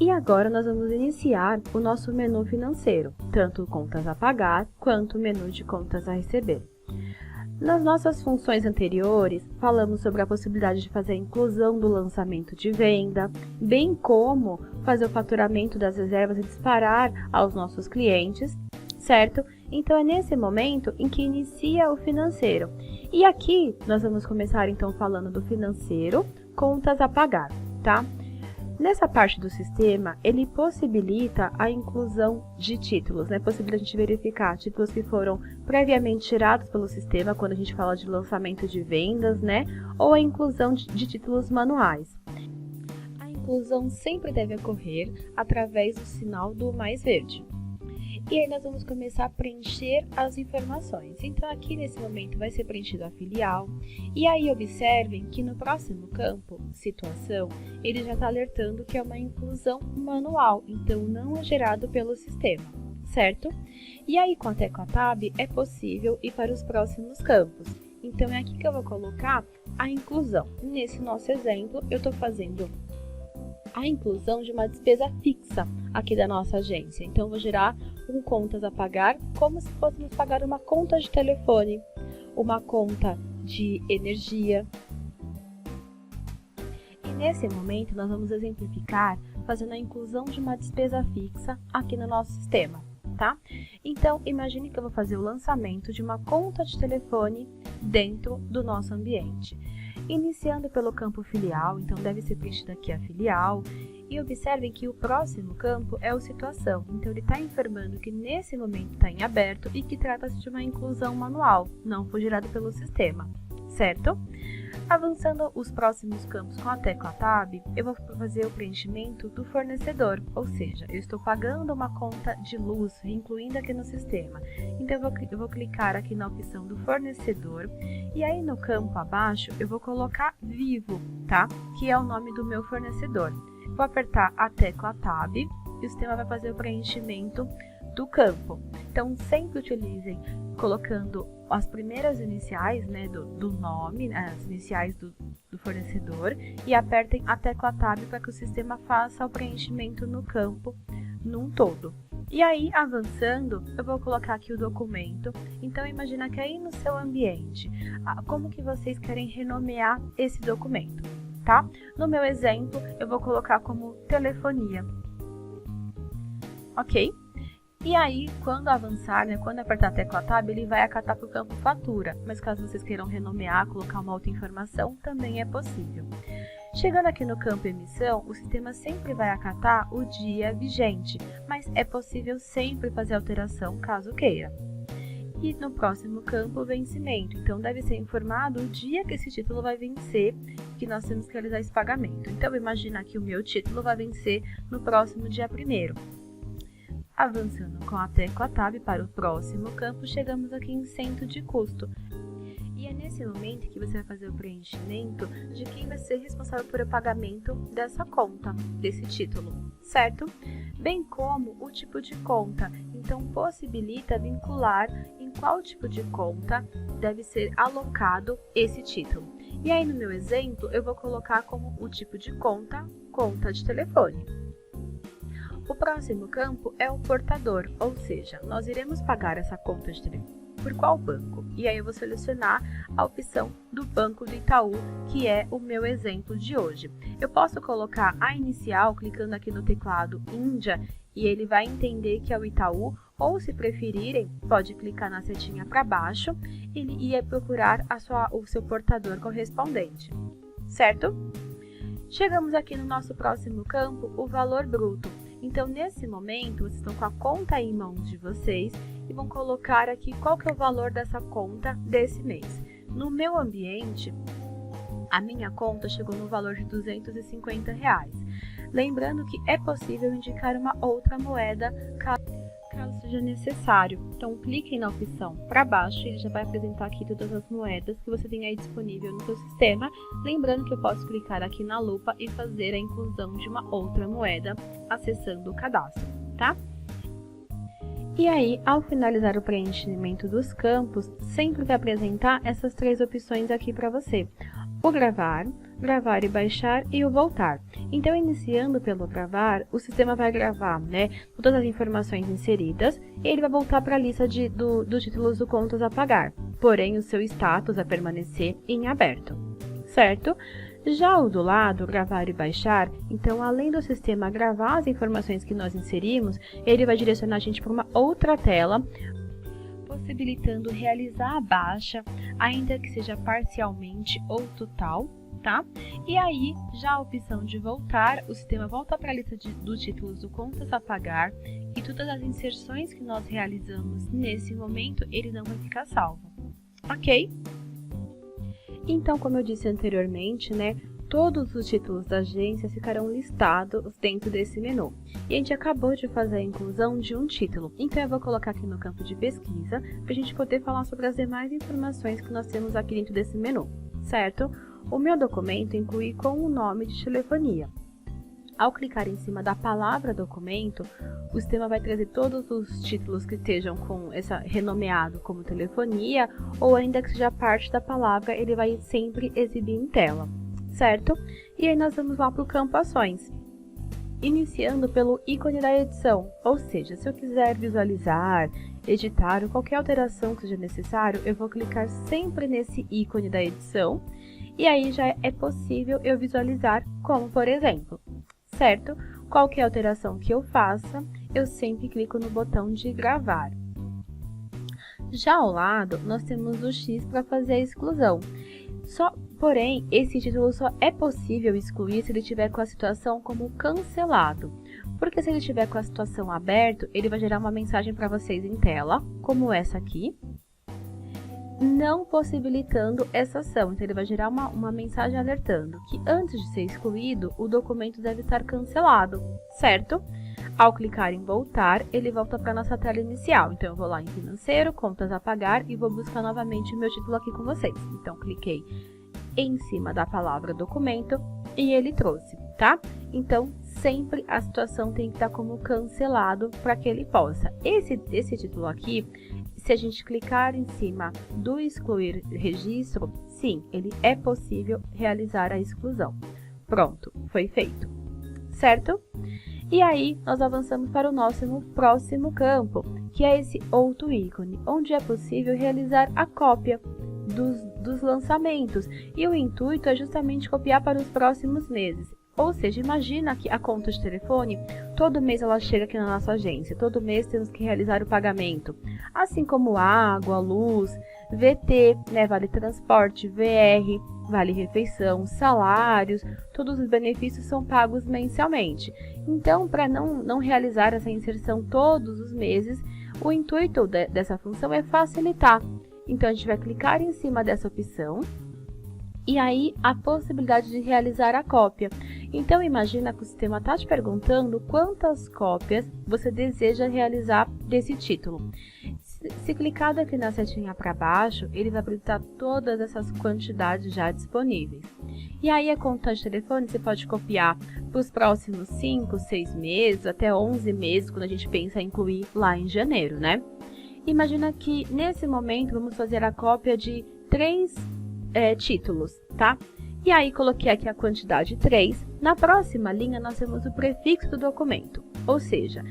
E agora nós vamos iniciar o nosso menu financeiro, tanto contas a pagar quanto menu de contas a receber. Nas nossas funções anteriores, falamos sobre a possibilidade de fazer a inclusão do lançamento de venda, bem como fazer o faturamento das reservas e disparar aos nossos clientes, certo? Então é nesse momento em que inicia o financeiro. E aqui nós vamos começar então falando do financeiro, contas a pagar, tá? Nessa parte do sistema, ele possibilita a inclusão de títulos, né? Possibilita a gente verificar títulos que foram previamente tirados pelo sistema, quando a gente fala de lançamento de vendas, né? Ou a inclusão de títulos manuais. A inclusão sempre deve ocorrer através do sinal do mais verde. E aí nós vamos começar a preencher as informações. Então aqui nesse momento vai ser preenchido a filial. E aí observem que no próximo campo, situação, ele já está alertando que é uma inclusão manual, então não é gerado pelo sistema, certo? E aí com a tecla Tab é possível ir para os próximos campos. Então é aqui que eu vou colocar a inclusão. Nesse nosso exemplo, eu estou fazendo a inclusão de uma despesa fixa aqui da nossa agência. Então eu vou gerar um contas a pagar, como se fôssemos pagar uma conta de telefone, uma conta de energia. E nesse momento nós vamos exemplificar fazendo a inclusão de uma despesa fixa aqui no nosso sistema, tá? Então imagine que eu vou fazer o lançamento de uma conta de telefone dentro do nosso ambiente. Iniciando pelo campo filial, então deve ser preenchida aqui a filial. E observem que o próximo campo é o situação, então ele está informando que nesse momento está em aberto e que trata-se de uma inclusão manual, não foi gerado pelo sistema, certo? Avançando os próximos campos com a tecla Tab, eu vou fazer o preenchimento do fornecedor, ou seja, eu estou pagando uma conta de luz, incluindo aqui no sistema. Então eu vou clicar aqui na opção do fornecedor e aí no campo abaixo eu vou colocar Vivo, tá? Que é o nome do meu fornecedor. Vou apertar a tecla Tab e o sistema vai fazer o preenchimento do campo. Então, sempre utilizem colocando as primeiras iniciais, né, do nome, as iniciais do fornecedor e apertem a tecla Tab para que o sistema faça o preenchimento no campo num todo. E aí, avançando, eu vou colocar aqui o documento. Então, imagina que aí no seu ambiente, como que vocês querem renomear esse documento? Tá? No meu exemplo, eu vou colocar como telefonia. Ok? E aí, quando avançar, né, quando apertar a tecla Tab, ele vai acatar para o campo fatura. Mas caso vocês queiram renomear, colocar uma outra informação, também é possível. Chegando aqui no campo emissão, o sistema sempre vai acatar o dia vigente, mas é possível sempre fazer alteração caso queira. E no próximo campo, o vencimento. Então, deve ser informado o dia que esse título vai vencer, que nós temos que realizar esse pagamento. Então, imagina que o meu título vai vencer no próximo dia 1º. Avançando com a tecla Tab para o próximo campo, chegamos aqui em centro de custo. E é nesse momento que você vai fazer o preenchimento de quem vai ser responsável por o pagamento dessa conta, desse título, certo? Bem como o tipo de conta. Então, possibilita vincular em qual tipo de conta deve ser alocado esse título. E aí, no meu exemplo, eu vou colocar como o tipo de conta, conta de telefone. O próximo campo é o portador, ou seja, nós iremos pagar essa conta de telefone por qual banco? E aí eu vou selecionar a opção do Banco do Itaú, que é o meu exemplo de hoje. Eu posso colocar a inicial clicando aqui no teclado Índia e ele vai entender que é o Itaú, ou se preferirem, pode clicar na setinha para baixo e ia procurar o seu portador correspondente, certo? Chegamos aqui no nosso próximo campo, o valor bruto. Então, nesse momento, vocês estão com a conta em mãos de vocês e vão colocar aqui qual que é o valor dessa conta desse mês. No meu ambiente, a minha conta chegou no valor de R$250. Lembrando que é possível indicar uma outra moeda caso seja necessário. Então, cliquem na opção para baixo e ele já vai apresentar aqui todas as moedas que você tem aí disponível no seu sistema. Lembrando que eu posso clicar aqui na lupa e fazer a inclusão de uma outra moeda acessando o cadastro, tá? E aí, ao finalizar o preenchimento dos campos, sempre vai apresentar essas três opções aqui para você. o gravar, gravar e baixar e o voltar. Então, iniciando pelo gravar, o sistema vai gravar, né, todas as informações inseridas e ele vai voltar para a lista dos títulos do contas a pagar, porém o seu status vai permanecer em aberto, certo? Já o do lado, gravar e baixar, então além do sistema gravar as informações que nós inserimos, ele vai direcionar a gente para uma outra tela, possibilitando realizar a baixa, ainda que seja parcialmente ou total, tá? E aí, já a opção de voltar, o sistema volta para a lista dos títulos do contas a pagar e todas as inserções que nós realizamos nesse momento, ele não vai ficar salvo, ok? Então, como eu disse anteriormente, né, todos os títulos da agência ficarão listados dentro desse menu. E a gente acabou de fazer a inclusão de um título, então eu vou colocar aqui no campo de pesquisa para a gente poder falar sobre as demais informações que nós temos aqui dentro desse menu, certo? O meu documento inclui com o nome de telefonia. Ao clicar em cima da palavra documento, o sistema vai trazer todos os títulos que estejam com essa renomeado como telefonia, ou ainda que seja parte da palavra, ele vai sempre exibir em tela, certo? E aí nós vamos lá para o campo ações, iniciando pelo ícone da edição, ou seja, se eu quiser visualizar, editar ou qualquer alteração que seja necessário, eu vou clicar sempre nesse ícone da edição, e aí já é possível eu visualizar, como por exemplo, certo? Qualquer alteração que eu faça, eu sempre clico no botão de gravar. Já ao lado, nós temos o X para fazer a exclusão. Porém, esse título só é possível excluir se ele estiver com a situação como cancelado. Porque se ele estiver com a situação aberto, ele vai gerar uma mensagem para vocês em tela, como essa aqui, não possibilitando essa ação. Então, ele vai gerar uma mensagem alertando que antes de ser excluído, o documento deve estar cancelado, certo? Ao clicar em voltar, ele volta para a nossa tela inicial. Então, eu vou lá em financeiro, contas a pagar e vou buscar novamente o meu título aqui com vocês. Então, cliquei em cima da palavra documento e ele trouxe, tá? Então, sempre a situação tem que estar como cancelado para que ele possa. Esse título aqui, se a gente clicar em cima do excluir registro, sim, ele é possível realizar a exclusão. Pronto, foi feito, certo? E aí, nós avançamos para o nosso próximo campo, que é esse outro ícone, onde é possível realizar a cópia dos lançamentos. E o intuito é justamente copiar para os próximos meses. Ou seja, imagina que a conta de telefone, todo mês ela chega aqui na nossa agência, todo mês temos que realizar o pagamento, assim como água, luz, VT, né, vale transporte, VR, vale refeição, salários, todos os benefícios são pagos mensalmente. Então, para não realizar essa inserção todos os meses, o intuito dessa função é facilitar. Então, a gente vai clicar em cima dessa opção e aí a possibilidade de realizar a cópia. Então, imagina que o sistema está te perguntando quantas cópias você deseja realizar desse título. Se clicado aqui na setinha para baixo, ele vai apresentar todas essas quantidades já disponíveis. E aí a conta de telefone você pode copiar para os próximos 5, 6 meses, até 11 meses, quando a gente pensa em incluir lá em janeiro, né? Imagina que nesse momento vamos fazer a cópia de 3 títulos, tá? E aí coloquei aqui a quantidade 3. Na próxima linha nós temos o prefixo do documento, ou seja,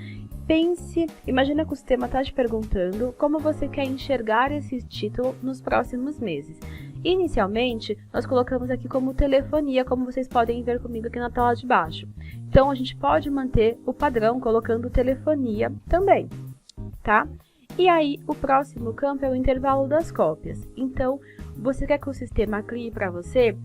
imagina que o sistema está te perguntando como você quer enxergar esse título nos próximos meses. Inicialmente, nós colocamos aqui como telefonia, como vocês podem ver comigo aqui na tela de baixo. Então, a gente pode manter o padrão colocando telefonia também, tá? E aí, o próximo campo é o intervalo das cópias. Então, você quer que o sistema crie para você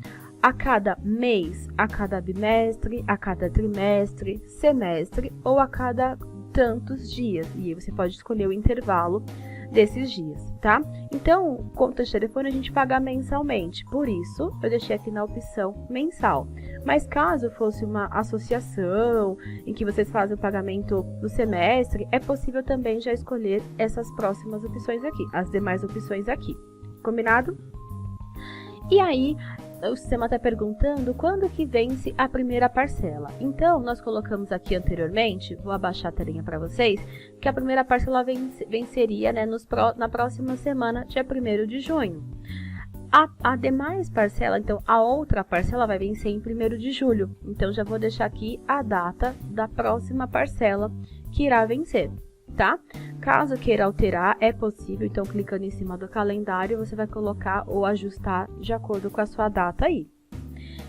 a cada mês, a cada bimestre, a cada trimestre, semestre ou a cada tantos dias. E aí você pode escolher o intervalo desses dias, tá? Então, conta de telefone a gente paga mensalmente, por isso eu deixei aqui na opção mensal. Mas caso fosse uma associação em que vocês fazem o pagamento do semestre, é possível também já escolher essas próximas opções aqui, as demais opções aqui. Combinado? E aí, o sistema está perguntando quando que vence a primeira parcela. Então, nós colocamos aqui anteriormente, vou abaixar a telinha para vocês, que a primeira parcela venceria, né, na próxima semana, dia 1º de junho. A demais parcela, então a outra parcela vai vencer em 1º de julho. Então já vou deixar aqui a data da próxima parcela que irá vencer, tá? Caso queira alterar, é possível, então clicando em cima do calendário, você vai colocar ou ajustar de acordo com a sua data aí.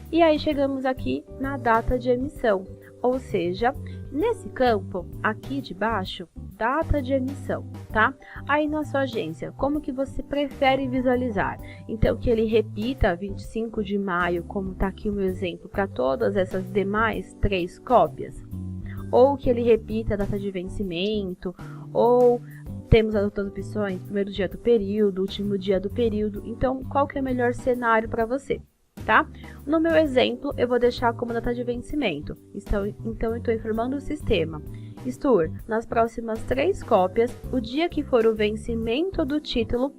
E aí chegamos aqui na data de emissão, ou seja, nesse campo aqui de baixo, data de emissão, tá? Aí na sua agência, como que você prefere visualizar? Então que ele repita 25 de maio, como está aqui o meu exemplo, para todas essas demais 3 cópias? Ou que ele repita a data de vencimento, ou temos as outras opções, primeiro dia do período, último dia do período. Então, qual que é o melhor cenário para você, tá? No meu exemplo, eu vou deixar como data de vencimento. Então eu estou informando o sistema. Stur, nas próximas 3 cópias, o dia que for o vencimento do título,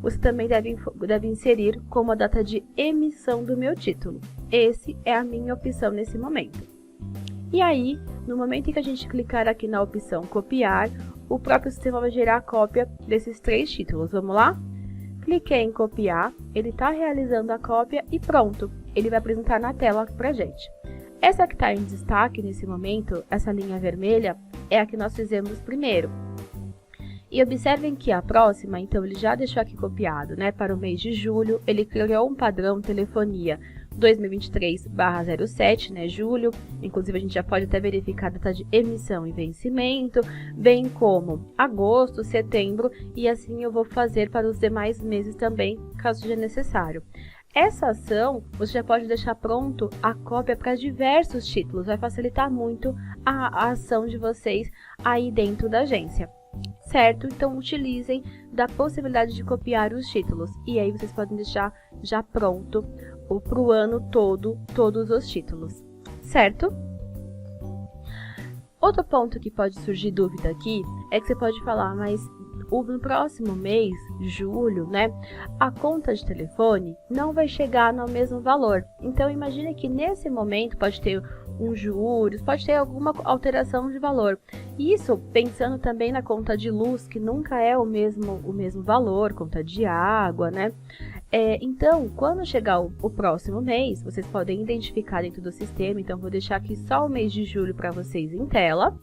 você também deve inserir como a data de emissão do meu título. Esse é a minha opção nesse momento. E aí, no momento em que a gente clicar aqui na opção copiar, o próprio sistema vai gerar a cópia desses 3 títulos. Vamos lá? Cliquei em copiar, ele está realizando a cópia e pronto, ele vai apresentar na tela pra gente. Essa que está em destaque nesse momento, essa linha vermelha, é a que nós fizemos primeiro. E observem que a próxima, então ele já deixou aqui copiado, né, para o mês de julho, ele criou um padrão telefonia 2023/07, né, julho, inclusive a gente já pode até verificar a data de emissão e vencimento, bem como agosto, setembro, e assim eu vou fazer para os demais meses também, caso seja necessário. Essa ação, você já pode deixar pronto a cópia para diversos títulos, vai facilitar muito a ação de vocês aí dentro da agência, certo? Então, utilizem da possibilidade de copiar os títulos, e aí vocês podem deixar já pronto para o ano todo, todos os títulos, certo? Outro ponto que pode surgir dúvida aqui, é que você pode falar, mas no próximo mês, julho, né, a conta de telefone não vai chegar no mesmo valor. Então, imagine que nesse momento pode ter juros, pode ter alguma alteração de valor. Isso pensando também na conta de luz, que nunca é o mesmo valor, conta de água, né? Então, quando chegar o próximo mês, vocês podem identificar dentro do sistema. Então, vou deixar aqui só o mês de julho para vocês em tela.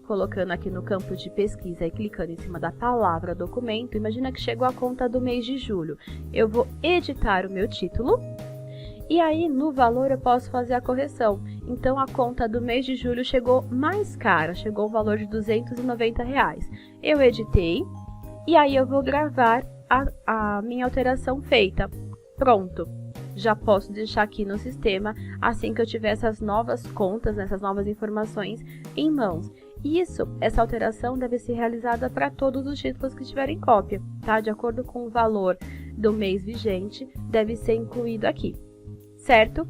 Colocando aqui no campo de pesquisa e clicando em cima da palavra documento, imagina que chegou a conta do mês de julho. Eu vou editar o meu título e aí no valor eu posso fazer a correção. Então a conta do mês de julho chegou mais cara, chegou o valor de R$290. Eu editei e aí eu vou gravar a minha alteração feita. Pronto! Já posso deixar aqui no sistema assim que eu tiver essas novas contas, essas novas informações em mãos. Essa alteração deve ser realizada para todos os títulos que tiverem cópia, tá? De acordo com o valor do mês vigente, deve ser incluído aqui, certo?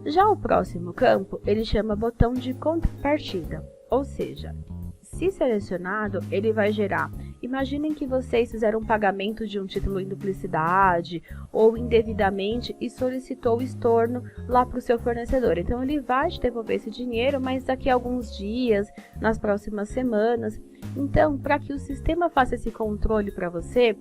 Já o próximo campo, ele chama botão de contrapartida, ou seja, se selecionado, ele vai gerar. Imaginem que vocês fizeram um pagamento de um título em duplicidade ou indevidamente e solicitou o estorno lá para o seu fornecedor. Então, ele vai te devolver esse dinheiro, mas daqui a alguns dias, nas próximas semanas. Então, para que o sistema faça esse controle para você,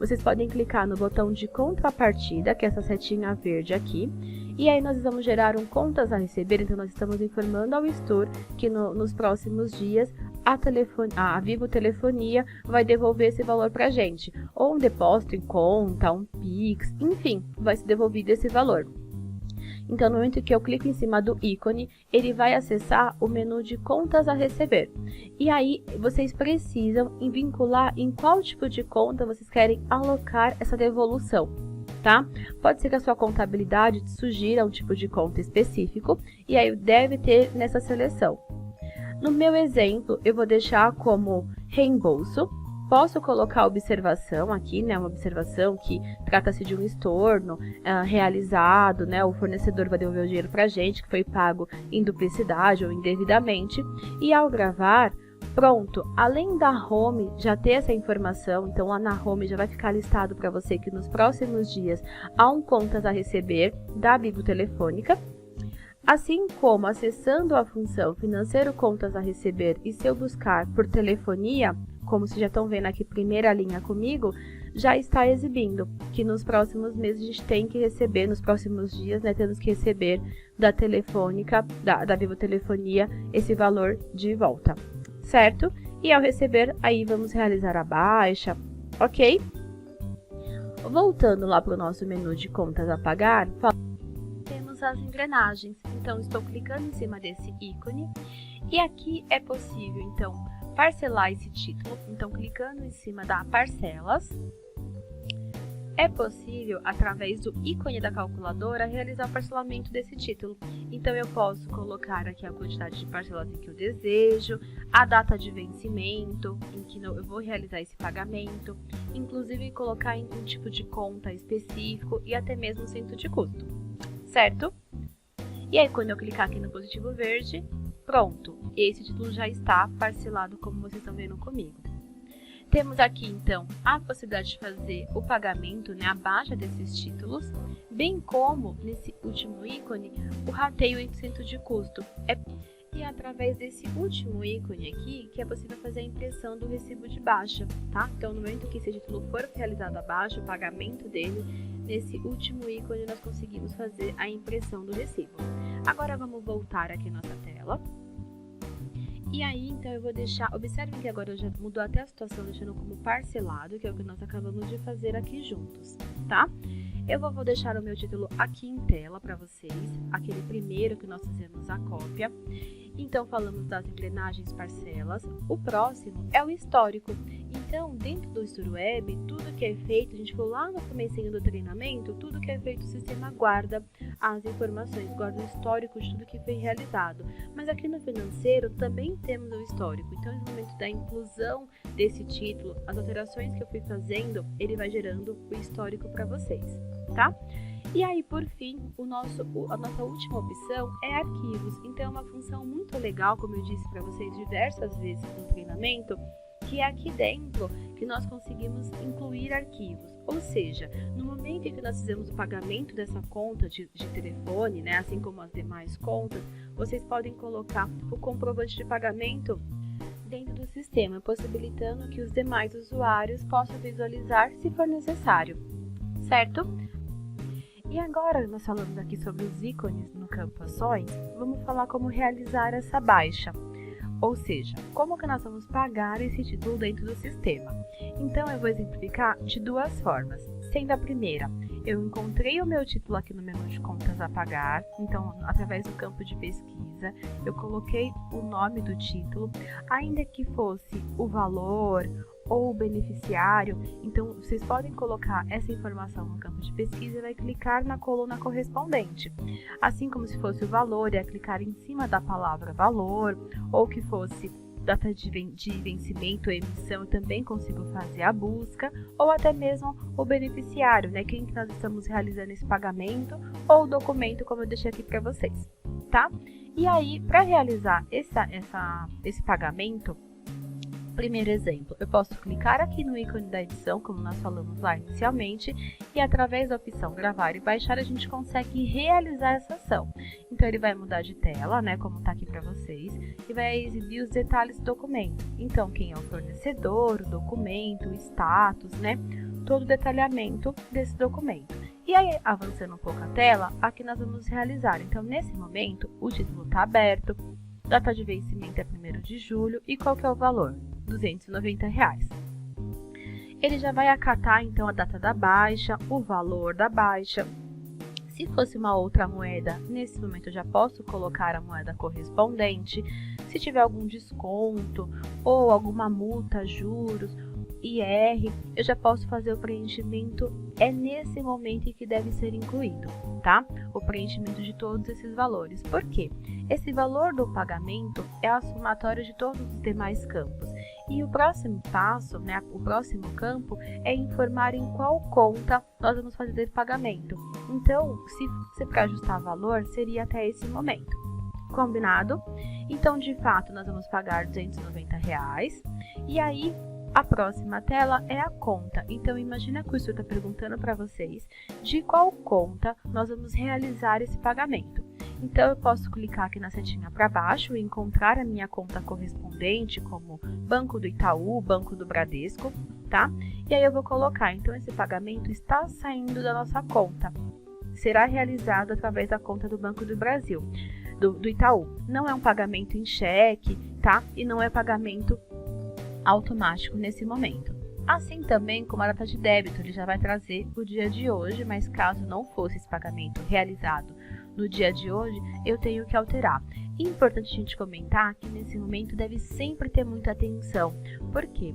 vocês podem clicar no botão de contrapartida, que é essa setinha verde aqui, e aí nós vamos gerar um contas a receber. Então, nós estamos informando ao Stur que nos próximos dias a Vivo Telefonia vai devolver esse valor para a gente, ou um depósito em conta, um Pix, enfim, vai ser devolvido esse valor. Então, no momento que eu clico em cima do ícone, ele vai acessar o menu de contas a receber. E aí, vocês precisam vincular em qual tipo de conta vocês querem alocar essa devolução, tá? Pode ser que a sua contabilidade te sugira um tipo de conta específico, e aí deve ter nessa seleção. No meu exemplo, eu vou deixar como reembolso. Posso colocar observação aqui, né? Uma observação que trata-se de um estorno realizado, né? O fornecedor vai devolver o dinheiro para a gente, que foi pago em duplicidade ou indevidamente. E ao gravar, pronto, além da home já ter essa informação, então lá na home já vai ficar listado para você que nos próximos dias há um contas a receber da Vivo Telefônica. Assim como acessando a função financeiro contas a receber e se eu buscar por telefonia, como vocês já estão vendo aqui, primeira linha comigo, já está exibindo que nos próximos meses a gente tem que receber, nos próximos dias, né, temos que receber da Telefônica, da Vivo Telefonia, esse valor de volta, certo? E ao receber, aí vamos realizar a baixa, ok? Voltando lá para o nosso menu de contas a pagar, temos as engrenagens. Então, estou clicando em cima desse ícone e aqui é possível, então, parcelar esse título. Então, clicando em cima da parcelas, é possível, através do ícone da calculadora, realizar o parcelamento desse título. Então, eu posso colocar aqui a quantidade de parcelas em que eu desejo, a data de vencimento em que eu vou realizar esse pagamento, inclusive colocar em um tipo de conta específico e até mesmo o centro de custo, certo? E aí, quando eu clicar aqui no positivo verde, pronto, esse título já está parcelado, como vocês estão vendo comigo. Temos aqui, então, a possibilidade de fazer o pagamento, né, a baixa desses títulos, bem como, nesse último ícone, o rateio entre centro de custo. E é através desse último ícone aqui que é possível fazer a impressão do recibo de baixa, tá? Então, no momento que esse título for realizado a baixa, o pagamento dele, nesse último ícone nós conseguimos fazer a impressão do recibo. Agora, vamos voltar aqui na nossa tela. E aí, então, eu vou deixar... Observem que agora eu já mudou até a situação, deixando como parcelado, que é o que nós acabamos de fazer aqui juntos, tá? Eu vou deixar o meu título aqui em tela para vocês, aquele primeiro que nós fizemos a cópia. Então, falamos das engrenagens parcelas. O próximo é o histórico. Então, dentro do StoryWeb, tudo que é feito, a gente falou lá no comecinho do treinamento, tudo que é feito, o sistema guarda as informações, guarda o histórico de tudo que foi realizado. Mas aqui no financeiro também temos o histórico. Então, no momento da inclusão desse título, as alterações que eu fui fazendo, ele vai gerando o histórico para vocês, tá? E aí, por fim, a nossa última opção é arquivos. Então, é uma função muito legal, como eu disse para vocês diversas vezes no treinamento, que é aqui dentro que nós conseguimos incluir arquivos. Ou seja, no momento em que nós fizemos o pagamento dessa conta de telefone, né, assim como as demais contas, vocês podem colocar o comprovante de pagamento dentro do sistema, possibilitando que os demais usuários possam visualizar se for necessário, certo? E agora, nós falamos aqui sobre os ícones no campo Ações, vamos falar como realizar essa baixa. Ou seja, como que nós vamos pagar esse título dentro do sistema. Então, eu vou exemplificar de duas formas. Sendo a primeira, eu encontrei o meu título aqui no menu de contas a pagar, então, através do campo de pesquisa, eu coloquei o nome do título, ainda que fosse o valor ou o beneficiário, então vocês podem colocar essa informação no campo de pesquisa e vai clicar na coluna correspondente. Assim como se fosse o valor, é clicar em cima da palavra valor, ou que fosse data de vencimento ou emissão, eu também consigo fazer a busca, ou até mesmo o beneficiário, né? Quem que nós estamos realizando esse pagamento, ou o documento, como eu deixei aqui para vocês, tá? E aí, para realizar esse pagamento, primeiro exemplo, eu posso clicar aqui no ícone da edição, como nós falamos lá inicialmente, e através da opção gravar e baixar, a gente consegue realizar essa ação. Então, ele vai mudar de tela, né, como está aqui para vocês, e vai exibir os detalhes do documento. Então, quem é o fornecedor, o documento, o status, né, todo o detalhamento desse documento. E aí, avançando um pouco a tela, aqui nós vamos realizar. Então, nesse momento, o título está aberto, data de vencimento é 1º de julho, e qual que é o valor? R$290. Ele já vai acatar, então, a data da baixa, o valor da baixa. Se fosse uma outra moeda, nesse momento eu já posso colocar a moeda correspondente. Se tiver algum desconto ou alguma multa, juros, IR, eu já posso fazer o preenchimento. É nesse momento em que deve ser incluído, tá? O preenchimento de todos esses valores. Por quê? Esse valor do pagamento é a somatória de todos os demais campos. E o próximo passo, né, o próximo campo, é informar em qual conta nós vamos fazer esse pagamento. Então, se para ajustar valor, seria até esse momento. Combinado? Então, de fato, nós vamos pagar R$290. E aí, a próxima tela é a conta. Então, imagina que o senhor está perguntando para vocês de qual conta nós vamos realizar esse pagamento. Então, eu posso clicar aqui na setinha para baixo e encontrar a minha conta correspondente, como Banco do Itaú, Banco do Bradesco. tá? E aí eu vou colocar, então esse pagamento está saindo da nossa conta. Será realizado através da conta do Banco do Brasil, do Itaú. Não é um pagamento em cheque, tá? E não é pagamento automático nesse momento. Assim também como a data de débito, ele já vai trazer o dia de hoje, mas caso não fosse esse pagamento realizado no dia de hoje, eu tenho que alterar. Importante a gente comentar que nesse momento deve sempre ter muita atenção, porque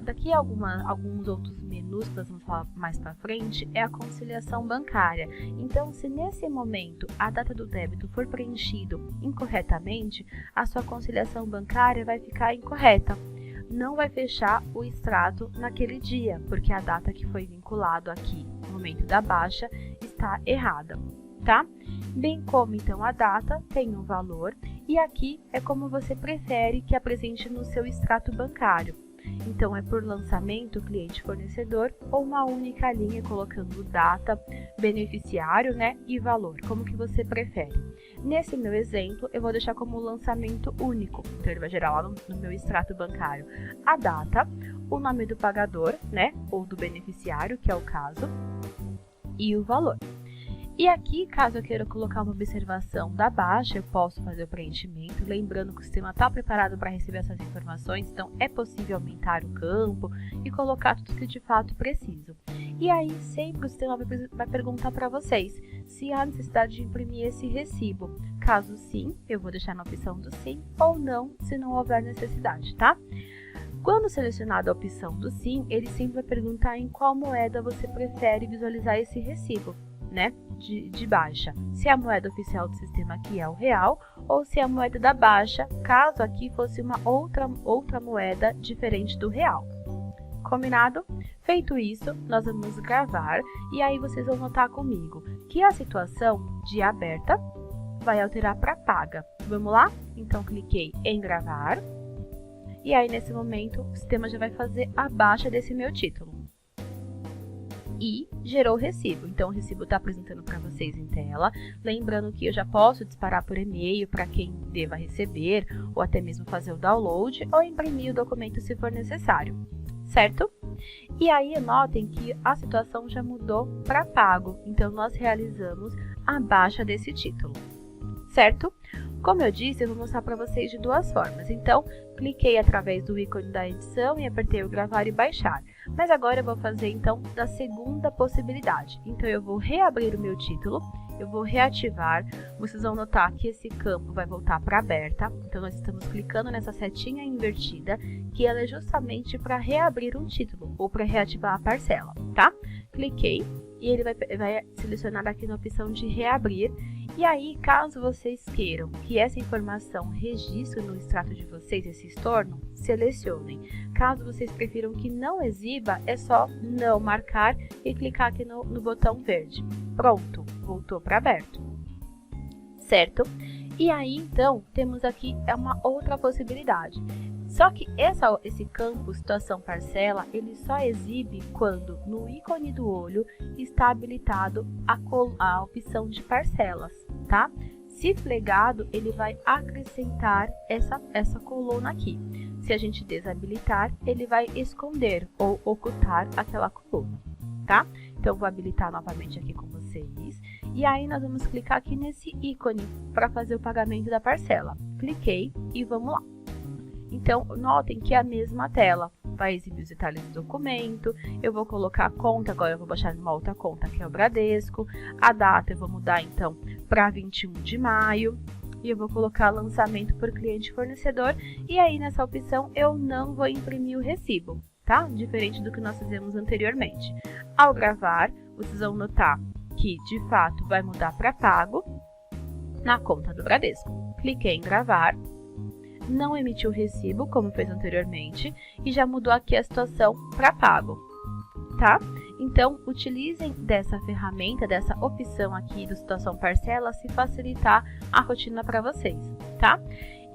daqui a alguns outros menus que nós vamos falar mais para frente é a conciliação bancária. Então, se nesse momento a data do débito for preenchido incorretamente, a sua conciliação bancária vai ficar incorreta. Não vai fechar o extrato naquele dia, porque a data que foi vinculado aqui no momento da baixa está errada, tá? Bem como então a data tem um valor e aqui é como você prefere que apresente no seu extrato bancário. Então é por lançamento, cliente fornecedor ou uma única linha colocando data, beneficiário, né, e valor, como que você prefere. Nesse meu exemplo, eu vou deixar como lançamento único, então ele vai gerar lá no meu extrato bancário a data, o nome do pagador, né, ou do beneficiário, que é o caso, e o valor. E aqui, caso eu queira colocar uma observação da baixa, eu posso fazer o preenchimento, lembrando que o sistema está preparado para receber essas informações, então é possível aumentar o campo e colocar tudo que de fato preciso. E aí, sempre o sistema vai perguntar para vocês se há necessidade de imprimir esse recibo. Caso sim, eu vou deixar na opção do sim, ou não, se não houver necessidade, tá? Quando selecionada a opção do sim, ele sempre vai perguntar em qual moeda você prefere visualizar esse recibo, né, de baixa, se a moeda oficial do sistema aqui é o real ou se a moeda da baixa, caso aqui fosse uma outra moeda diferente do real. Combinado? Feito isso, nós vamos gravar e aí vocês vão notar comigo que a situação de aberta vai alterar para paga. Vamos lá? Então cliquei em gravar e aí nesse momento o sistema já vai fazer a baixa desse meu título. E gerou o recibo. Então, o recibo está apresentando para vocês em tela. Lembrando que eu já posso disparar por e-mail para quem deva receber, ou até mesmo fazer o download, ou imprimir o documento se for necessário, certo? E aí, notem que a situação já mudou para pago. Então, nós realizamos a baixa desse título, certo? Como eu disse, eu vou mostrar para vocês de duas formas. Então, cliquei através do ícone da edição e apertei o gravar e baixar. Mas agora eu vou fazer, então, da segunda possibilidade. Então, eu vou reabrir o meu título, eu vou reativar. Vocês vão notar que esse campo vai voltar para aberta. Então, nós estamos clicando nessa setinha invertida, que ela é justamente para reabrir um título, ou para reativar a parcela, tá? Cliquei e ele vai selecionar aqui na opção de reabrir. E aí, caso vocês queiram que essa informação registre no extrato de vocês esse estorno, selecionem. Caso vocês prefiram que não exiba, é só não marcar e clicar aqui no botão verde. Pronto, voltou para aberto, certo? E aí, então, temos aqui uma outra possibilidade. Só que esse campo situação parcela, ele só exibe quando no ícone do olho está habilitado a opção de parcelas, tá? Se flegado, ele vai acrescentar essa coluna aqui. Se a gente desabilitar, ele vai esconder ou ocultar aquela coluna, tá? Então, vou habilitar novamente aqui com vocês. E aí, nós vamos clicar aqui nesse ícone para fazer o pagamento da parcela. Cliquei e vamos lá. Então, notem que é a mesma tela. Vai exibir os detalhes do documento, eu vou colocar a conta, agora eu vou baixar numa outra conta, que é o Bradesco. A data eu vou mudar, então, para 21 de maio. E eu vou colocar lançamento por cliente fornecedor. E aí, nessa opção, eu não vou imprimir o recibo, tá? Diferente do que nós fizemos anteriormente. Ao gravar, vocês vão notar que, de fato, vai mudar para pago na conta do Bradesco. Cliquei em gravar. Não emitiu o recibo, como fez anteriormente, e já mudou aqui a situação para pago, tá? Então, utilizem dessa ferramenta, dessa opção aqui do situação parcela, se facilitar a rotina para vocês, tá?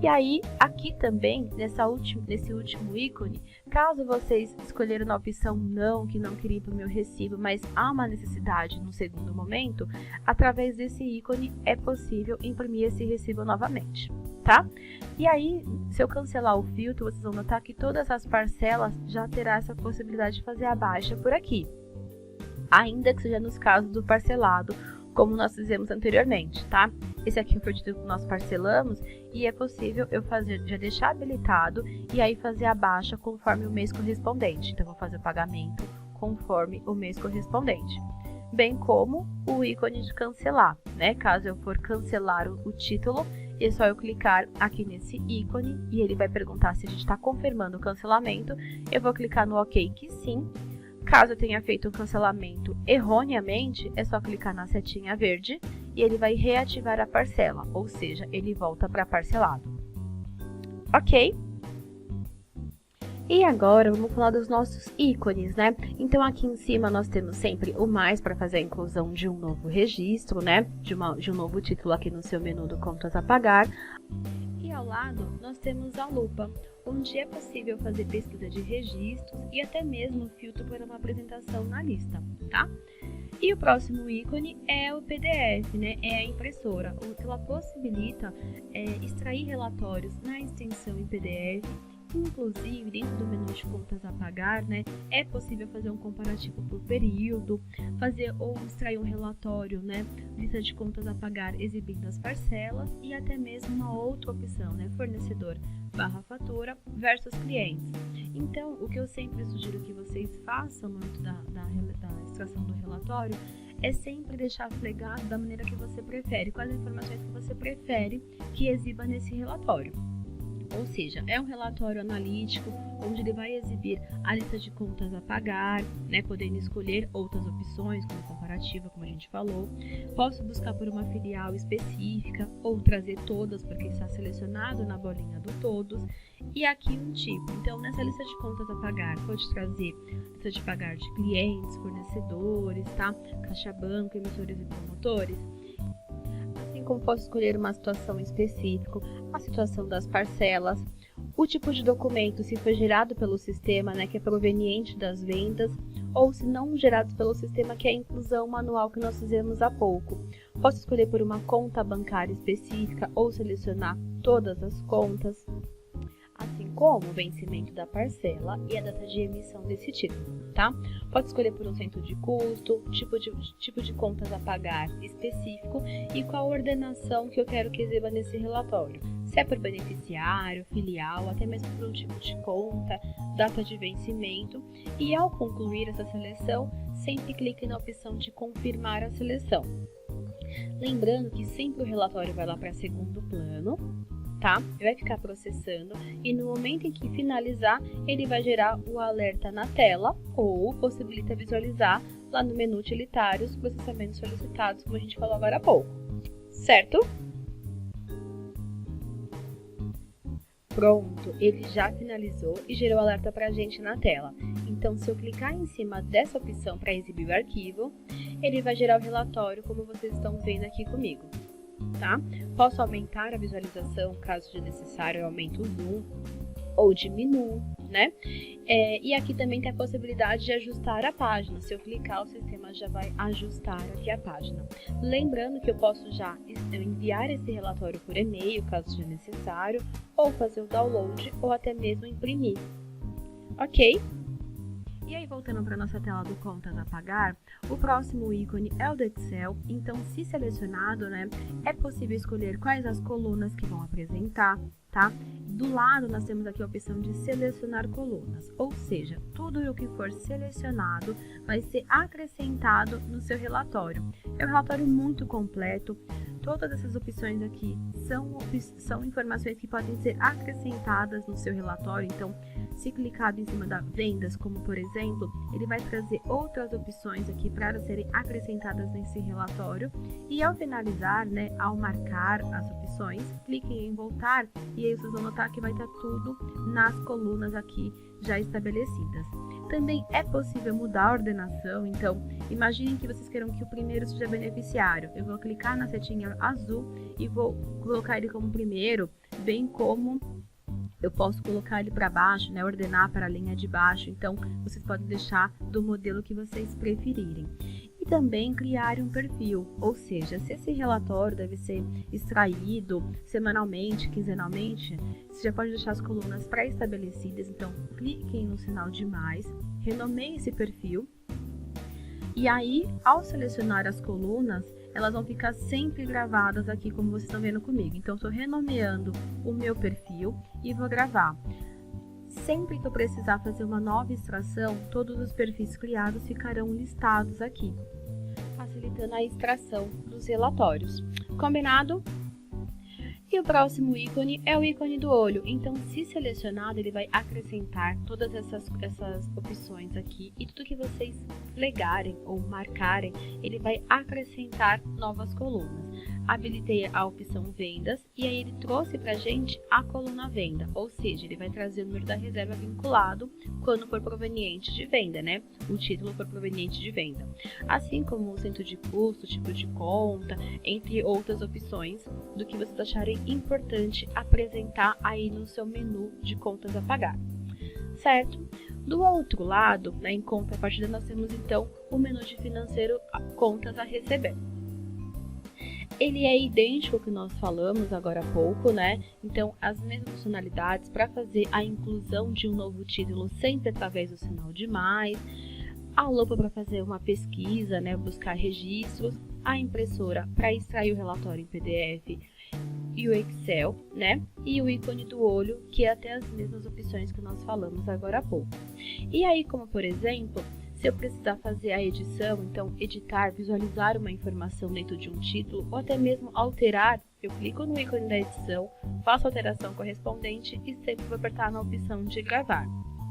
E aí, aqui também, nesse último ícone, caso vocês escolheram na opção não, que não queriam o meu recibo, mas há uma necessidade no segundo momento, através desse ícone é possível imprimir esse recibo novamente, tá? tá? E aí, se eu cancelar o filtro, vocês vão notar que todas as parcelas já terá essa possibilidade de fazer a baixa por aqui, ainda que seja nos casos do parcelado, como nós fizemos anteriormente, tá? Esse aqui foi o título que nós parcelamos e é possível eu já deixar habilitado e aí fazer a baixa conforme o mês correspondente. Então, eu vou fazer o pagamento conforme o mês correspondente. Bem como o ícone de cancelar, né? Caso eu for cancelar o título, é só eu clicar aqui nesse ícone e ele vai perguntar se a gente está confirmando o cancelamento. Eu vou clicar no OK que sim. Caso eu tenha feito um cancelamento erroneamente, é só clicar na setinha verde e ele vai reativar a parcela, ou seja, ele volta para parcelado. Ok? E agora vamos falar dos nossos ícones, né? Então aqui em cima nós temos sempre o mais para fazer a inclusão de um novo registro, né? De um novo título aqui no seu menu do Contas a Pagar. E ao lado nós temos a lupa, onde é possível fazer pesquisa de registros e até mesmo filtro para uma apresentação na lista, tá? E o próximo ícone é o PDF, né? É a impressora, onde ela possibilita extrair relatórios na extensão em PDF. Inclusive, dentro do menu de contas a pagar, né, é possível fazer um comparativo por período, fazer ou extrair um relatório, né, lista de contas a pagar exibindo as parcelas e até mesmo uma outra opção, né, fornecedor / fatura versus clientes. Então, o que eu sempre sugiro que vocês façam no momento da extração do relatório é sempre deixar flegado da maneira que você prefere, quais informações que você prefere que exiba nesse relatório. Ou seja, é um relatório analítico, onde ele vai exibir a lista de contas a pagar, né, podendo escolher outras opções, como comparativa, como a gente falou. Posso buscar por uma filial específica, ou trazer todas, porque está selecionado na bolinha do todos. E aqui um tipo. Então, nessa lista de contas a pagar, pode trazer lista de pagar de clientes, fornecedores, tá? Caixa banco, emissores e promotores. Como posso escolher uma situação específica, a situação das parcelas, o tipo de documento, se foi gerado pelo sistema, né, que é proveniente das vendas, ou se não gerado pelo sistema, que é a inclusão manual que nós fizemos há pouco. Posso escolher por uma conta bancária específica ou selecionar todas as contas, assim como o vencimento da parcela e a data de emissão desse título, tá? Pode escolher por um centro de custo, tipo de contas a pagar específico e qual ordenação que eu quero que exiba nesse relatório. Se é por beneficiário, filial, até mesmo por um tipo de conta, data de vencimento. E ao concluir essa seleção, sempre clique na opção de confirmar a seleção. Lembrando que sempre o relatório vai lá para segundo plano, tá? Vai ficar processando e no momento em que finalizar, ele vai gerar o alerta na tela ou possibilita visualizar lá no menu utilitários processamentos solicitados, como a gente falou agora há pouco, certo? Pronto, ele já finalizou e gerou alerta para a gente na tela. Então, se eu clicar em cima dessa opção para exibir o arquivo, ele vai gerar o relatório como vocês estão vendo aqui comigo. Tá? Posso aumentar a visualização, caso de necessário, eu aumento o zoom ou diminuo, né? E aqui também tem a possibilidade de ajustar a página. Se eu clicar, o sistema já vai ajustar aqui a página. Lembrando que eu posso já enviar esse relatório por e-mail, caso seja necessário, ou fazer o download, ou até mesmo imprimir. Ok? E aí, voltando para a nossa tela do Contas a Pagar, o próximo ícone é o do Excel. Então, se selecionado, né, é possível escolher quais as colunas que vão apresentar, tá? Do lado, nós temos aqui a opção de selecionar colunas, ou seja, tudo o que for selecionado vai ser acrescentado no seu relatório. É um relatório muito completo. Todas essas opções aqui são informações que podem ser acrescentadas no seu relatório. Então, se clicado em cima da vendas, como por exemplo, ele vai trazer outras opções aqui para serem acrescentadas nesse relatório. E ao finalizar, né, ao marcar as opções, cliquem em voltar e aí vocês vão notar que vai estar tudo nas colunas aqui já estabelecidas. Também é possível mudar a ordenação, então imaginem que vocês queiram que o primeiro seja beneficiário. Eu vou clicar na setinha azul e vou colocar ele como primeiro, bem como eu posso colocar ele para baixo, né, ordenar para a linha de baixo. Então, vocês podem deixar do modelo que vocês preferirem. E também criar um perfil, ou seja, se esse relatório deve ser extraído semanalmente, quinzenalmente, você já pode deixar as colunas pré-estabelecidas, então cliquem no sinal de mais, renomeiem esse perfil, e aí, ao selecionar as colunas, elas vão ficar sempre gravadas aqui, como vocês estão vendo comigo. Então, estou renomeando o meu perfil e vou gravar. Sempre que eu precisar fazer uma nova extração, todos os perfis criados ficarão listados aqui, facilitando a extração dos relatórios. Combinado? E o próximo ícone é o ícone do olho. Então, se selecionado, ele vai acrescentar todas essas opções aqui e tudo que vocês plegarem ou marcarem, ele vai acrescentar novas colunas. Habilitei a opção vendas e aí ele trouxe pra gente a coluna venda, ou seja, ele vai trazer o número da reserva vinculado quando for proveniente de venda, né? O título for proveniente de venda. Assim como o centro de custo, tipo de conta, entre outras opções do que vocês acharem importante apresentar aí no seu menu de contas a pagar, certo? Do outro lado, né, em contrapartida, nós temos então o menu de financeiro contas a receber. Ele é idêntico ao que nós falamos agora há pouco, né? Então, as mesmas funcionalidades para fazer a inclusão de um novo título sempre através do sinal de mais, a lupa para fazer uma pesquisa, né? Buscar registros, a impressora para extrair o relatório em PDF e o Excel, né? E o ícone do olho, que é até as mesmas opções que nós falamos agora há pouco. E aí, como por exemplo, se eu precisar fazer a edição, então editar, visualizar uma informação dentro de um título, ou até mesmo alterar, eu clico no ícone da edição, faço a alteração correspondente e sempre vou apertar na opção de gravar,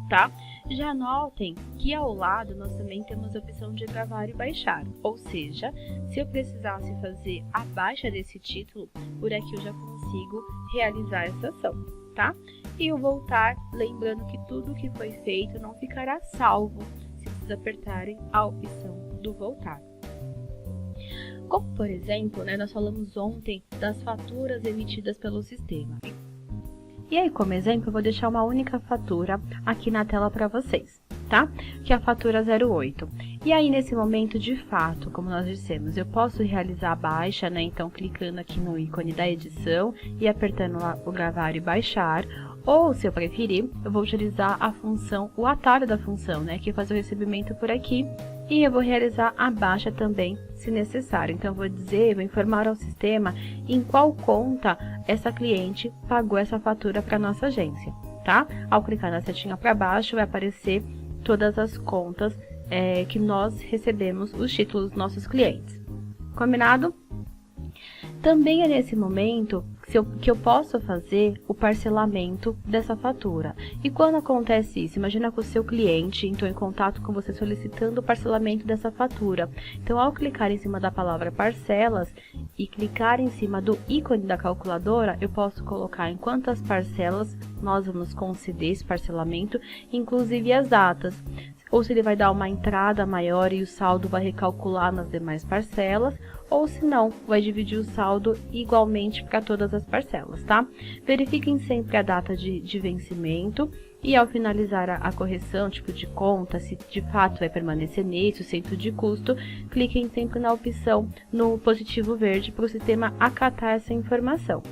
tá? Já notem que ao lado nós também temos a opção de gravar e baixar, ou seja, se eu precisasse fazer a baixa desse título, por aqui eu já consigo realizar essa ação, tá? E o voltar, lembrando que tudo que foi feito não ficará salvo se vocês apertarem a opção do voltar. Como, por exemplo, né, nós falamos ontem das faturas emitidas pelo sistema. E aí, como exemplo, eu vou deixar uma única fatura aqui na tela para vocês, tá? Que é a fatura 08. E aí, nesse momento, de fato, como nós dissemos, eu posso realizar a baixa, né? Então, clicando aqui no ícone da edição e apertando lá o gravar e baixar. Ou, se eu preferir, eu vou utilizar a função, o atalho da função, né? Que é fazer o recebimento por aqui. E eu vou realizar a baixa também, se necessário. Então, eu vou dizer, vou informar ao sistema em qual conta essa cliente pagou essa fatura para nossa agência, tá? Ao clicar na setinha para baixo, vai aparecer todas as contas que nós recebemos os títulos dos nossos clientes. Combinado? Também é nesse momento que eu posso fazer o parcelamento dessa fatura. E quando acontece isso, imagina que o seu cliente entrou em contato com você solicitando o parcelamento dessa fatura. Então, ao clicar em cima da palavra parcelas e clicar em cima do ícone da calculadora, eu posso colocar em quantas parcelas nós vamos conceder esse parcelamento, inclusive as datas. Ou se ele vai dar uma entrada maior e o saldo vai recalcular nas demais parcelas, ou se não, vai dividir o saldo igualmente para todas as parcelas, tá? Verifiquem sempre a data de vencimento e ao finalizar a correção, tipo de conta, se de fato vai permanecer nesse, o centro de custo, cliquem sempre na opção no positivo verde para o sistema acatar essa informação.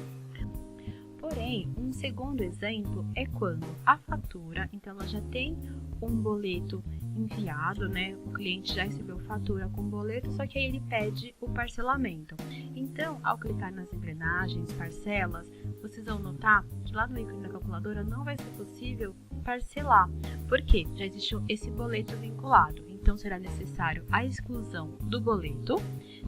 Porém, um segundo exemplo é quando a fatura, então ela já tem um boleto enviado, né? O cliente já recebeu fatura com boleto, só que aí ele pede o parcelamento. Então, ao clicar nas engrenagens, parcelas, vocês vão notar que lá no ícone da calculadora não vai ser possível parcelar. Por quê? Já existe esse boleto vinculado. Então, será necessário a exclusão do boleto.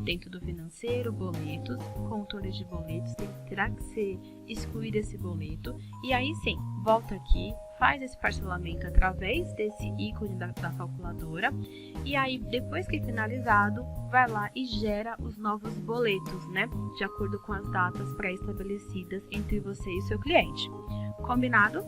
Dentro do financeiro, boletos, controle de boletos, terá que ser excluído esse boleto. E aí sim, volta aqui, faz esse parcelamento através desse ícone da calculadora. E aí, depois que finalizado, vai lá e gera os novos boletos, né? De acordo com as datas pré-estabelecidas entre você e seu cliente. Combinado?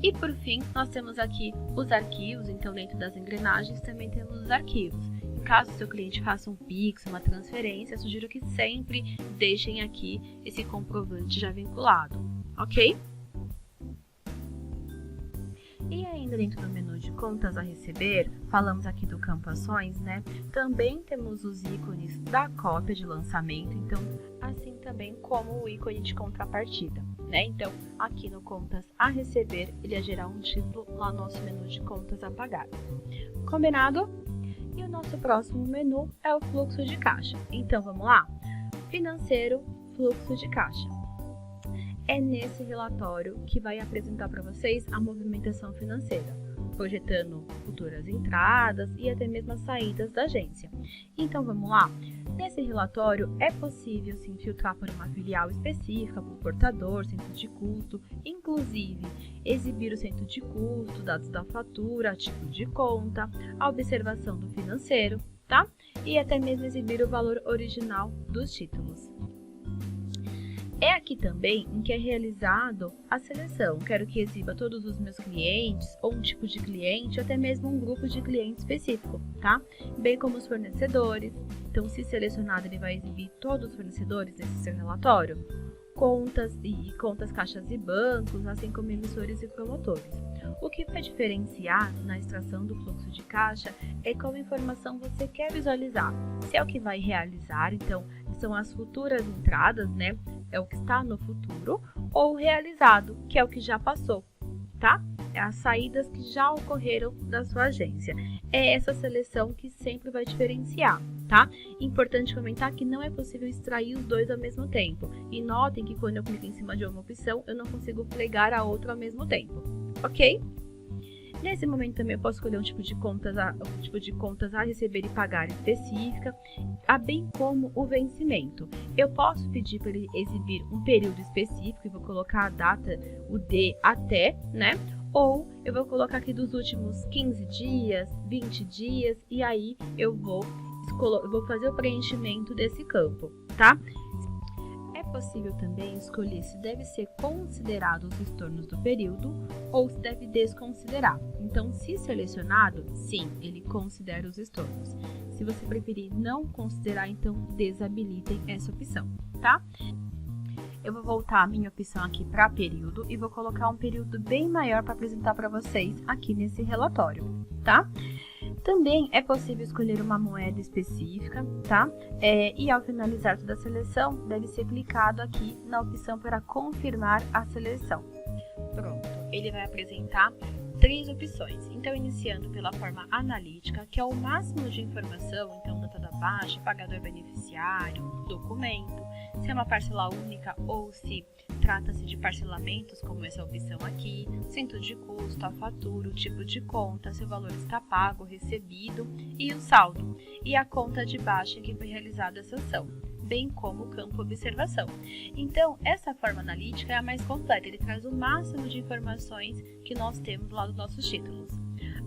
E por fim, nós temos aqui os arquivos, então dentro das engrenagens também temos os arquivos. Caso o seu cliente faça um Pix, uma transferência, eu sugiro que sempre deixem aqui esse comprovante já vinculado, ok? E ainda dentro do menu de contas a receber, falamos aqui do campo ações, né? Também temos os ícones da cópia de lançamento, então assim também como o ícone de contrapartida, né? Então aqui no contas a receber, ele ia gerar um título lá no nosso menu de contas a pagar. Combinado? E o nosso próximo menu é o fluxo de caixa. Então vamos lá? Financeiro, fluxo de caixa. É nesse relatório que vai apresentar para vocês a movimentação financeira, projetando futuras entradas e até mesmo as saídas da agência. Então vamos lá? Nesse relatório é possível se filtrar por uma filial específica, por portador, centro de custo, inclusive exibir o centro de custo, dados da fatura, tipo de conta, a observação do financeiro, tá? E até mesmo exibir o valor original dos títulos. É aqui também em que é realizado a seleção. Quero que exiba todos os meus clientes, ou um tipo de cliente, ou até mesmo um grupo de clientes específico, tá? Bem como os fornecedores. Então, se selecionado, ele vai exibir todos os fornecedores nesse seu relatório. Contas, caixas e bancos, assim como emissores e promotores. O que vai diferenciar na extração do fluxo de caixa é qual informação você quer visualizar. Se é o que vai realizar, então são as futuras entradas, né? É o que está no futuro, ou realizado, que é o que já passou, tá? É as saídas que já ocorreram da sua agência. É essa seleção que sempre vai diferenciar, tá? Importante comentar que não é possível extrair os dois ao mesmo tempo. E notem que quando eu clico em cima de uma opção, eu não consigo plegar a outra ao mesmo tempo, ok? Nesse momento também eu posso escolher um tipo de contas a receber e pagar específica, bem como o vencimento. Eu posso pedir para ele exibir um período específico e vou colocar a data, o D até, né? Ou eu vou colocar aqui dos últimos 15 dias, 20 dias, e aí eu vou fazer o preenchimento desse campo, tá? É possível também escolher se deve ser considerado os estornos do período ou se deve desconsiderar. Então, se selecionado, sim, ele considera os estornos. Se você preferir não considerar, então desabilitem essa opção, tá? Eu vou voltar a minha opção aqui para período e vou colocar um período bem maior para apresentar para vocês aqui nesse relatório, tá? Também é possível escolher uma moeda específica, tá? E ao finalizar toda a seleção, deve ser clicado aqui na opção para confirmar a seleção. Pronto, ele vai apresentar 3 opções. Então, iniciando pela forma analítica, que é o máximo de informação, então data da baixa, pagador beneficiário, documento, se é uma parcela única ou se trata-se de parcelamentos, como essa opção aqui, centro de custo, a fatura, o tipo de conta, se o valor está pago, recebido e o saldo, e a conta de baixa que foi realizada essa ação, bem como o campo observação. Então, essa forma analítica é a mais completa, ele traz o máximo de informações que nós temos lá dos nossos títulos.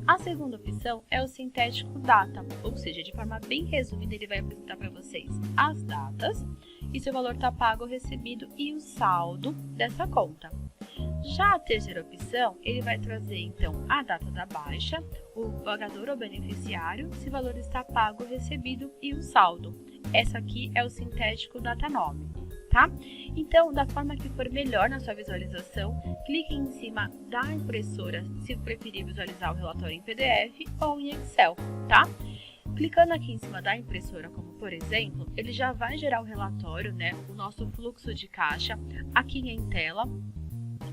A segunda opção é o sintético data, ou seja, de forma bem resumida, ele vai apresentar para vocês as datas e se o valor está pago ou recebido e o saldo dessa conta. Já a terceira opção, ele vai trazer então a data da baixa, o pagador ou beneficiário, se o valor está pago ou recebido e o saldo. Essa aqui é o sintético data nome, tá? Então, da forma que for melhor na sua visualização, clique em cima da impressora se preferir visualizar o relatório em PDF ou em Excel, tá? Clicando aqui em cima da impressora, como por exemplo, ele já vai gerar o relatório, né? O nosso fluxo de caixa aqui em tela,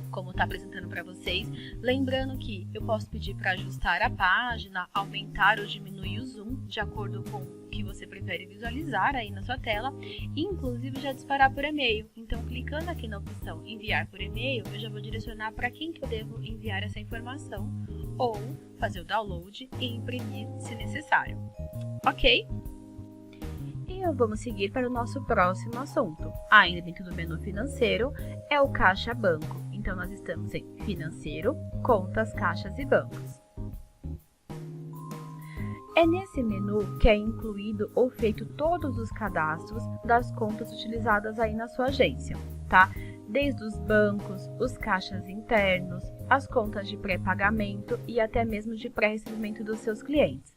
como está apresentando para vocês. Lembrando que eu posso pedir para ajustar a página, aumentar ou diminuir o zoom, de acordo com o que você prefere visualizar aí na sua tela, e inclusive já disparar por e-mail. Então, clicando aqui na opção enviar por e-mail, eu já vou direcionar para quem que eu devo enviar essa informação, ou fazer o download e imprimir se necessário. Ok? E vamos seguir para o nosso próximo assunto. Ainda dentro do menu financeiro, é o caixa banco. Então, nós estamos em financeiro, contas, caixas e bancos. É nesse menu que é incluído ou feito todos os cadastros das contas utilizadas aí na sua agência, tá? Desde os bancos, os caixas internos, as contas de pré-pagamento e até mesmo de pré-recebimento dos seus clientes.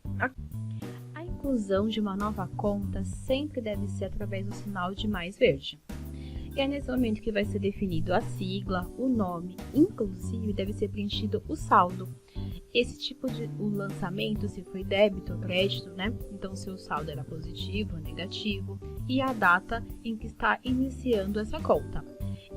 A inclusão de uma nova conta sempre deve ser através do sinal de mais verde. E é nesse momento que vai ser definido a sigla, o nome, inclusive deve ser preenchido o saldo. Esse tipo de o lançamento, se foi débito ou crédito, né? Então, se o saldo era positivo ou negativo e a data em que está iniciando essa conta.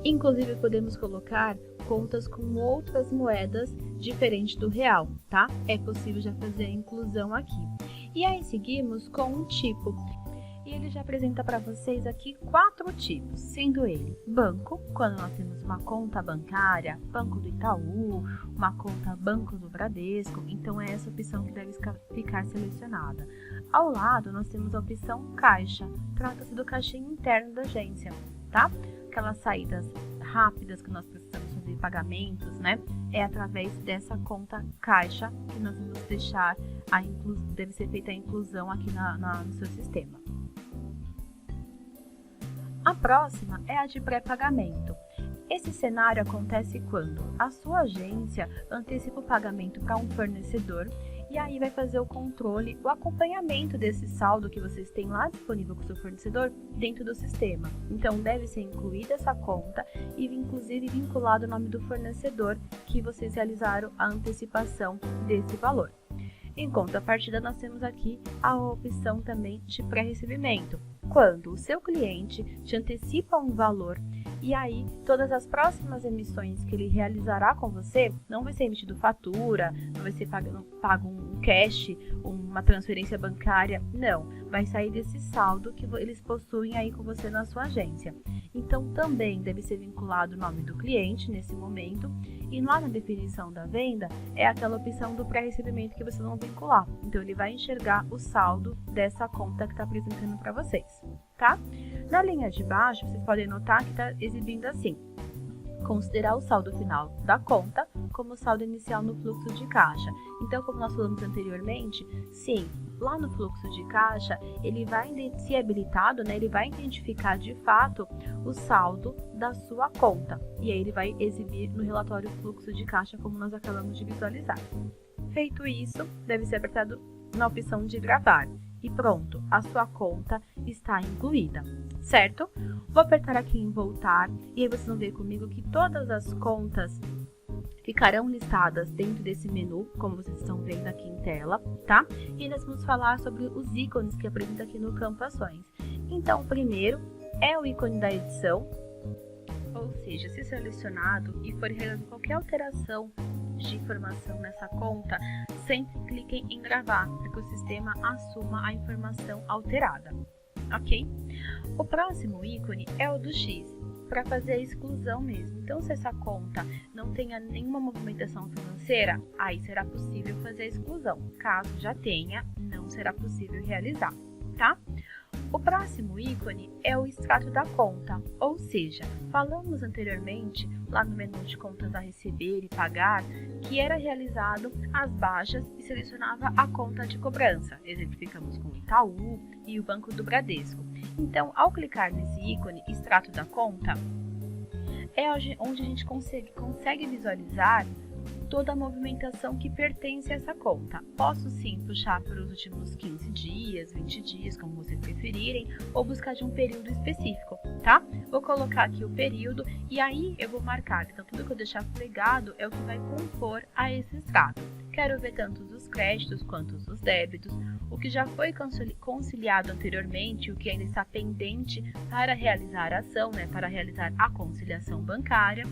Inclusive, podemos colocar contas com outras moedas diferentes do real, tá? É possível já fazer a inclusão aqui. E aí, seguimos com um tipo. E ele já apresenta para vocês aqui 4 tipos, sendo ele banco, quando nós temos uma conta bancária, Banco do Itaú, uma conta Banco do Bradesco, então é essa opção que deve ficar selecionada. Ao lado, nós temos a opção caixa, trata-se do caixinho interno da agência, tá? Aquelas saídas rápidas que nós precisamos fazer pagamentos, né? É através dessa conta caixa que nós vamos deixar, deve ser feita a inclusão aqui no seu sistema. A próxima é a de pré-pagamento. Esse cenário acontece quando a sua agência antecipa o pagamento para um fornecedor e aí vai fazer o controle, o acompanhamento desse saldo que vocês têm lá disponível com o seu fornecedor dentro do sistema. Então, deve ser incluída essa conta e, inclusive, vinculado o nome do fornecedor que vocês realizaram a antecipação desse valor. Em contrapartida, nós temos aqui a opção também de pré-recebimento, quando o seu cliente te antecipa um valor e aí todas as próximas emissões que ele realizará com você, não vai ser emitido fatura, não vai ser pago um cash, uma transferência bancária, não, vai sair desse saldo que eles possuem aí com você na sua agência. Então também deve ser vinculado o nome do cliente nesse momento e lá na definição da venda é aquela opção do pré-recebimento que vocês vão vincular. Então ele vai enxergar o saldo dessa conta que está apresentando para vocês, tá? Na linha de baixo, vocês podem notar que está exibindo assim: considerar o saldo final da conta como saldo inicial no fluxo de caixa. Então, como nós falamos anteriormente, sim, lá no fluxo de caixa, ele vai, se habilitado, né, ele vai identificar de fato o saldo da sua conta. E aí ele vai exibir no relatório fluxo de caixa, como nós acabamos de visualizar. Feito isso, deve ser apertado na opção de gravar. E pronto, a sua conta está incluída, certo? Vou apertar aqui em voltar e aí vocês vão ver comigo que todas as contas ficarão listadas dentro desse menu, como vocês estão vendo aqui em tela, tá? E nós vamos falar sobre os ícones que apresenta aqui no campo Ações. Então, o primeiro é o ícone da edição, ou seja, se selecionado e for realizada qualquer alteração de informação nessa conta, sempre cliquem em gravar, para que o sistema assuma a informação alterada, ok? O próximo ícone é o do X, para fazer a exclusão mesmo. Então, se essa conta não tenha nenhuma movimentação financeira, aí será possível fazer a exclusão. Caso já tenha, não será possível realizar, tá? O próximo ícone é o extrato da conta, ou seja, falamos anteriormente, lá no menu de contas a receber e pagar, que era realizado as baixas e selecionava a conta de cobrança. Exemplificamos com o Itaú e o Banco do Bradesco. Então, ao clicar nesse ícone, extrato da conta, é onde a gente consegue visualizar toda a movimentação que pertence a essa conta. Posso sim puxar para os últimos 15 dias, 20 dias, como vocês preferirem, ou buscar de um período específico, tá? Vou colocar aqui o período e aí eu vou marcar. Então, tudo que eu deixar plegado é o que vai compor a esse extrato. Quero ver tanto os créditos quanto os débitos, o que já foi conciliado anteriormente, o que ainda está pendente para realizar a ação, né, para realizar a conciliação bancária.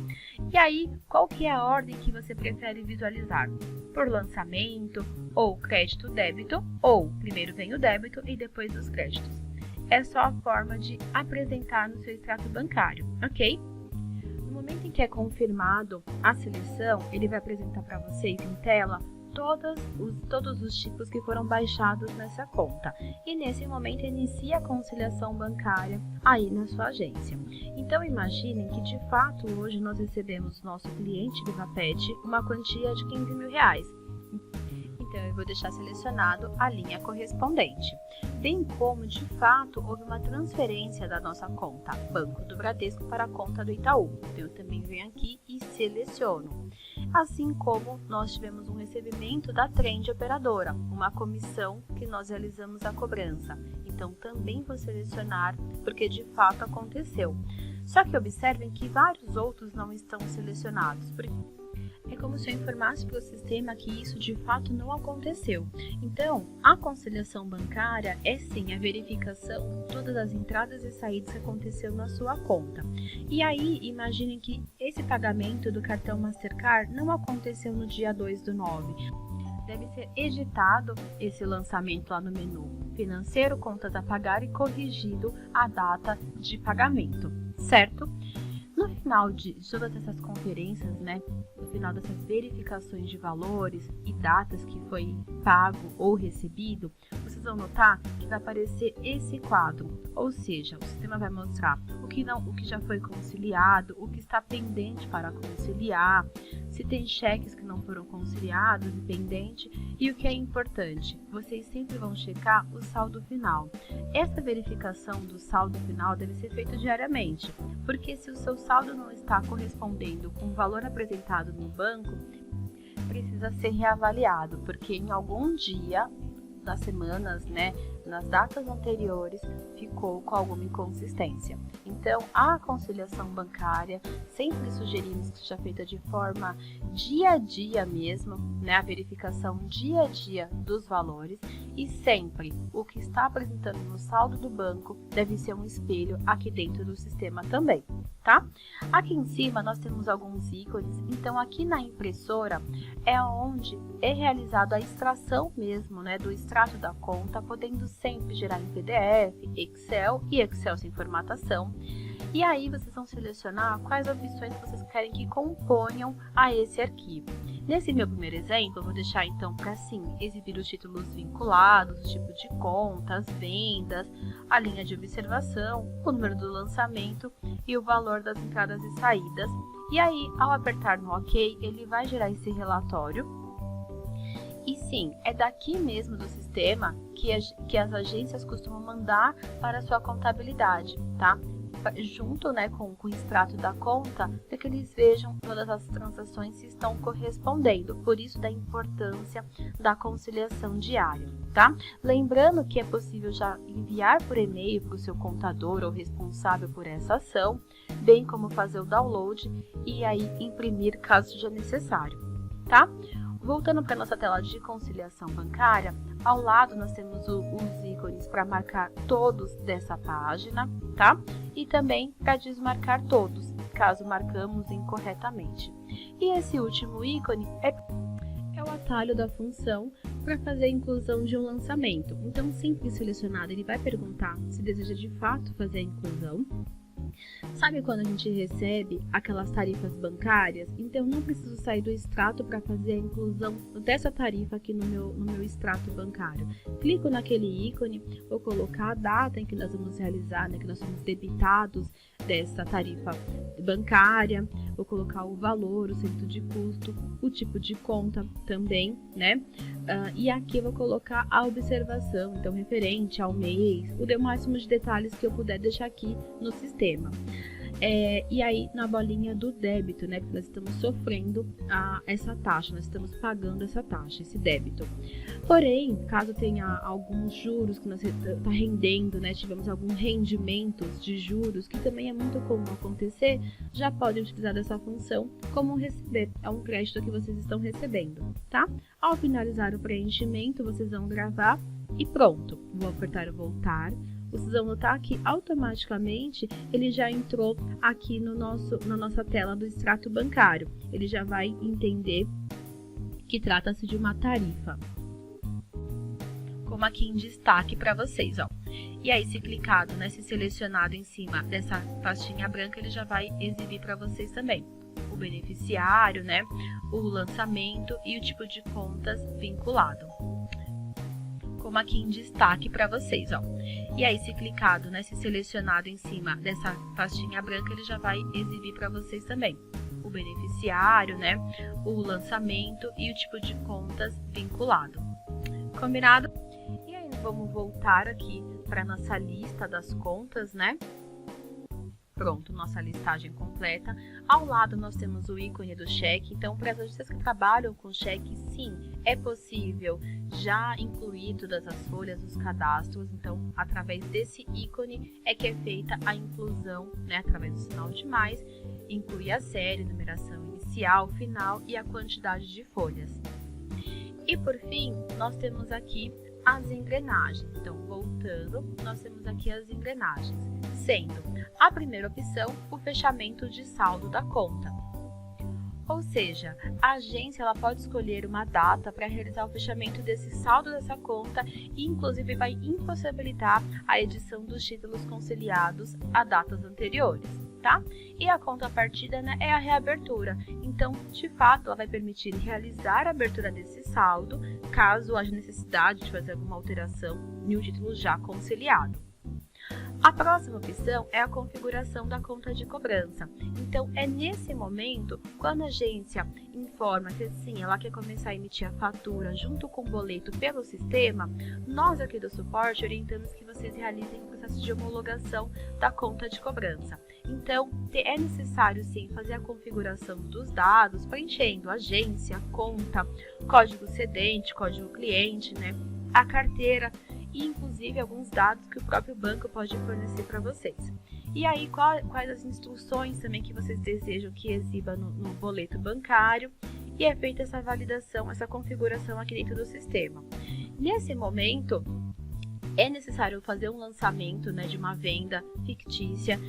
E aí, qual que é a ordem que você prefere visualizar? Por lançamento, ou crédito-débito, ou primeiro vem o débito e depois os créditos. É só a forma de apresentar no seu extrato bancário, ok? No momento em que é confirmado a seleção, ele vai apresentar para vocês em tela todos os tipos que foram baixados nessa conta. E nesse momento inicia a conciliação bancária aí na sua agência. Então imaginem que de fato hoje nós recebemos do nosso cliente VivaPet uma quantia de R$15.000. Então eu vou deixar selecionado a linha correspondente. Bem como de fato houve uma transferência da nossa conta Banco do Bradesco para a conta do Itaú. Então eu também venho aqui e seleciono. Assim como nós tivemos um recebimento da Trend Operadora, uma comissão que nós realizamos a cobrança. Então também vou selecionar porque de fato aconteceu. Só que observem que vários outros não estão selecionados. É como se eu informasse para o sistema que isso de fato não aconteceu. Então, a conciliação bancária é sim a verificação de todas as entradas e saídas que aconteceu na sua conta. E aí, imaginem que esse pagamento do cartão Mastercard não aconteceu no dia 2/9. Deve ser editado esse lançamento lá no menu Financeiro, Contas a Pagar e corrigido a data de pagamento, certo? No final de todas essas conferências, né, no final dessas verificações de valores e datas que foi pago ou recebido, vocês vão notar que vai aparecer esse quadro, ou seja, o sistema vai mostrar o que já foi conciliado, o que está pendente para conciliar, se tem cheques que não foram conciliados e pendente, e o que é importante, vocês sempre vão checar o saldo final. Essa verificação do saldo final deve ser feita diariamente, porque se o seu saldo não está correspondendo com o valor apresentado no banco, precisa ser reavaliado, porque em algum dia das semanas, né, nas datas anteriores, ficou com alguma inconsistência. Então, a conciliação bancária, sempre sugerimos que seja feita de forma dia a dia mesmo, né, a verificação dia a dia dos valores, e sempre o que está apresentando no saldo do banco deve ser um espelho aqui dentro do sistema também, tá? Aqui em cima nós temos alguns ícones, então aqui na impressora é onde é realizado a extração mesmo, né, do extrato da conta, podendo sempre gerar em PDF, Excel e Excel sem formatação. E aí vocês vão selecionar quais opções vocês querem que componham a esse arquivo. Nesse meu primeiro exemplo, eu vou deixar então para sim exibir os títulos vinculados, o tipo de conta, as vendas, a linha de observação, o número do lançamento e o valor das entradas e saídas. E aí, ao apertar no OK, ele vai gerar esse relatório. E sim, é daqui mesmo do sistema que as agências costumam mandar para a sua contabilidade, tá? Junto, né, com o extrato da conta, para que eles vejam todas as transações se estão correspondendo. Por isso da importância da conciliação diária, tá? Lembrando que é possível já enviar por e-mail para o seu contador ou responsável por essa ação, bem como fazer o download e aí imprimir caso seja necessário, tá? Voltando para a nossa tela de conciliação bancária, ao lado nós temos os ícones para marcar todos dessa página, tá? E também para desmarcar todos, caso marcamos incorretamente. E esse último ícone é o atalho da função para fazer a inclusão de um lançamento. Então, sempre selecionado, ele vai perguntar se deseja de fato fazer a inclusão. Sabe quando a gente recebe aquelas tarifas bancárias? Então, não preciso sair do extrato para fazer a inclusão dessa tarifa aqui no meu extrato bancário. Clico naquele ícone, vou colocar a data em que nós vamos realizar, né, que nós somos debitados dessa tarifa bancária, vou colocar o valor, o centro de custo, o tipo de conta também, né? E aqui eu vou colocar a observação, então referente ao mês, o máximo de detalhes que eu puder deixar aqui no sistema. E aí na bolinha do débito, né, porque nós estamos sofrendo essa taxa, nós estamos pagando essa taxa, esse débito. Porém, caso tenha alguns juros que nós está rendendo, né, tivemos alguns rendimentos de juros, que também é muito comum acontecer, já pode utilizar dessa função como receber, é um crédito que vocês estão recebendo, tá? Ao finalizar o preenchimento, vocês vão gravar e pronto. Vou apertar o voltar. Vocês vão notar que automaticamente ele já entrou aqui na nossa tela do extrato bancário. Ele já vai entender que trata-se de uma tarifa, como aqui em destaque para vocês, ó. E aí, se clicado, né, se selecionado em cima dessa pastinha branca, ele já vai exibir para vocês também o beneficiário, né, o lançamento e o tipo de contas vinculado, como aqui em destaque para vocês, ó. E aí, se clicado, né, se selecionado em cima dessa pastinha branca, ele já vai exibir para vocês também o beneficiário, né, o lançamento e o tipo de contas vinculado. Combinado? E aí, vamos voltar aqui para nossa lista das contas, né? Pronto, nossa listagem completa. Ao lado nós temos o ícone do cheque, então para as agências que trabalham com cheque, sim, é possível já incluir todas as folhas, os cadastros, então através desse ícone é que é feita a inclusão, né, através do sinal de mais, inclui a série, numeração inicial, final e a quantidade de folhas. E por fim, nós temos aqui as engrenagens. Então, voltando, nós temos aqui as engrenagens, sendo a primeira opção o fechamento de saldo da conta. Ou seja, a agência ela pode escolher uma data para realizar o fechamento desse saldo dessa conta e inclusive vai impossibilitar a edição dos títulos conciliados a datas anteriores, tá? E a contrapartida, né, é a reabertura. Então, de fato, ela vai permitir realizar a abertura desse saldo, caso haja necessidade de fazer alguma alteração em um título já conciliado. A próxima opção é a configuração da conta de cobrança. Então, é nesse momento, quando a agência informa que sim, ela quer começar a emitir a fatura junto com o boleto pelo sistema, nós aqui do suporte orientamos que vocês realizem o processo de homologação da conta de cobrança. Então, é necessário sim fazer a configuração dos dados, preenchendo agência, conta, código cedente, código cliente, né, a carteira, e inclusive alguns dados que o próprio banco pode fornecer para vocês. E aí, quais as instruções também que vocês desejam que exiba no boleto bancário, e é feita essa validação, essa configuração aqui dentro do sistema. Nesse momento, é necessário fazer um lançamento, né, de uma venda fictícia,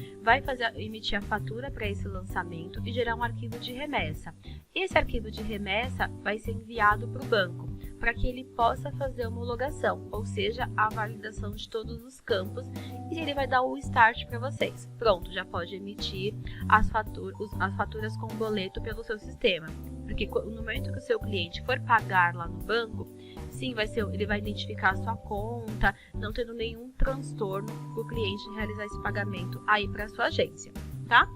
emitir a fatura para esse lançamento e gerar um arquivo de remessa. Esse arquivo de remessa vai ser enviado para o banco, para que ele possa fazer a homologação, ou seja, a validação de todos os campos, e ele vai dar o start para vocês. Pronto, já pode emitir as faturas com boleto pelo seu sistema, porque no momento que o seu cliente for pagar lá no banco, sim, ele vai identificar a sua conta, não tendo nenhum transtorno para o cliente realizar esse pagamento aí para a sua agência, tá?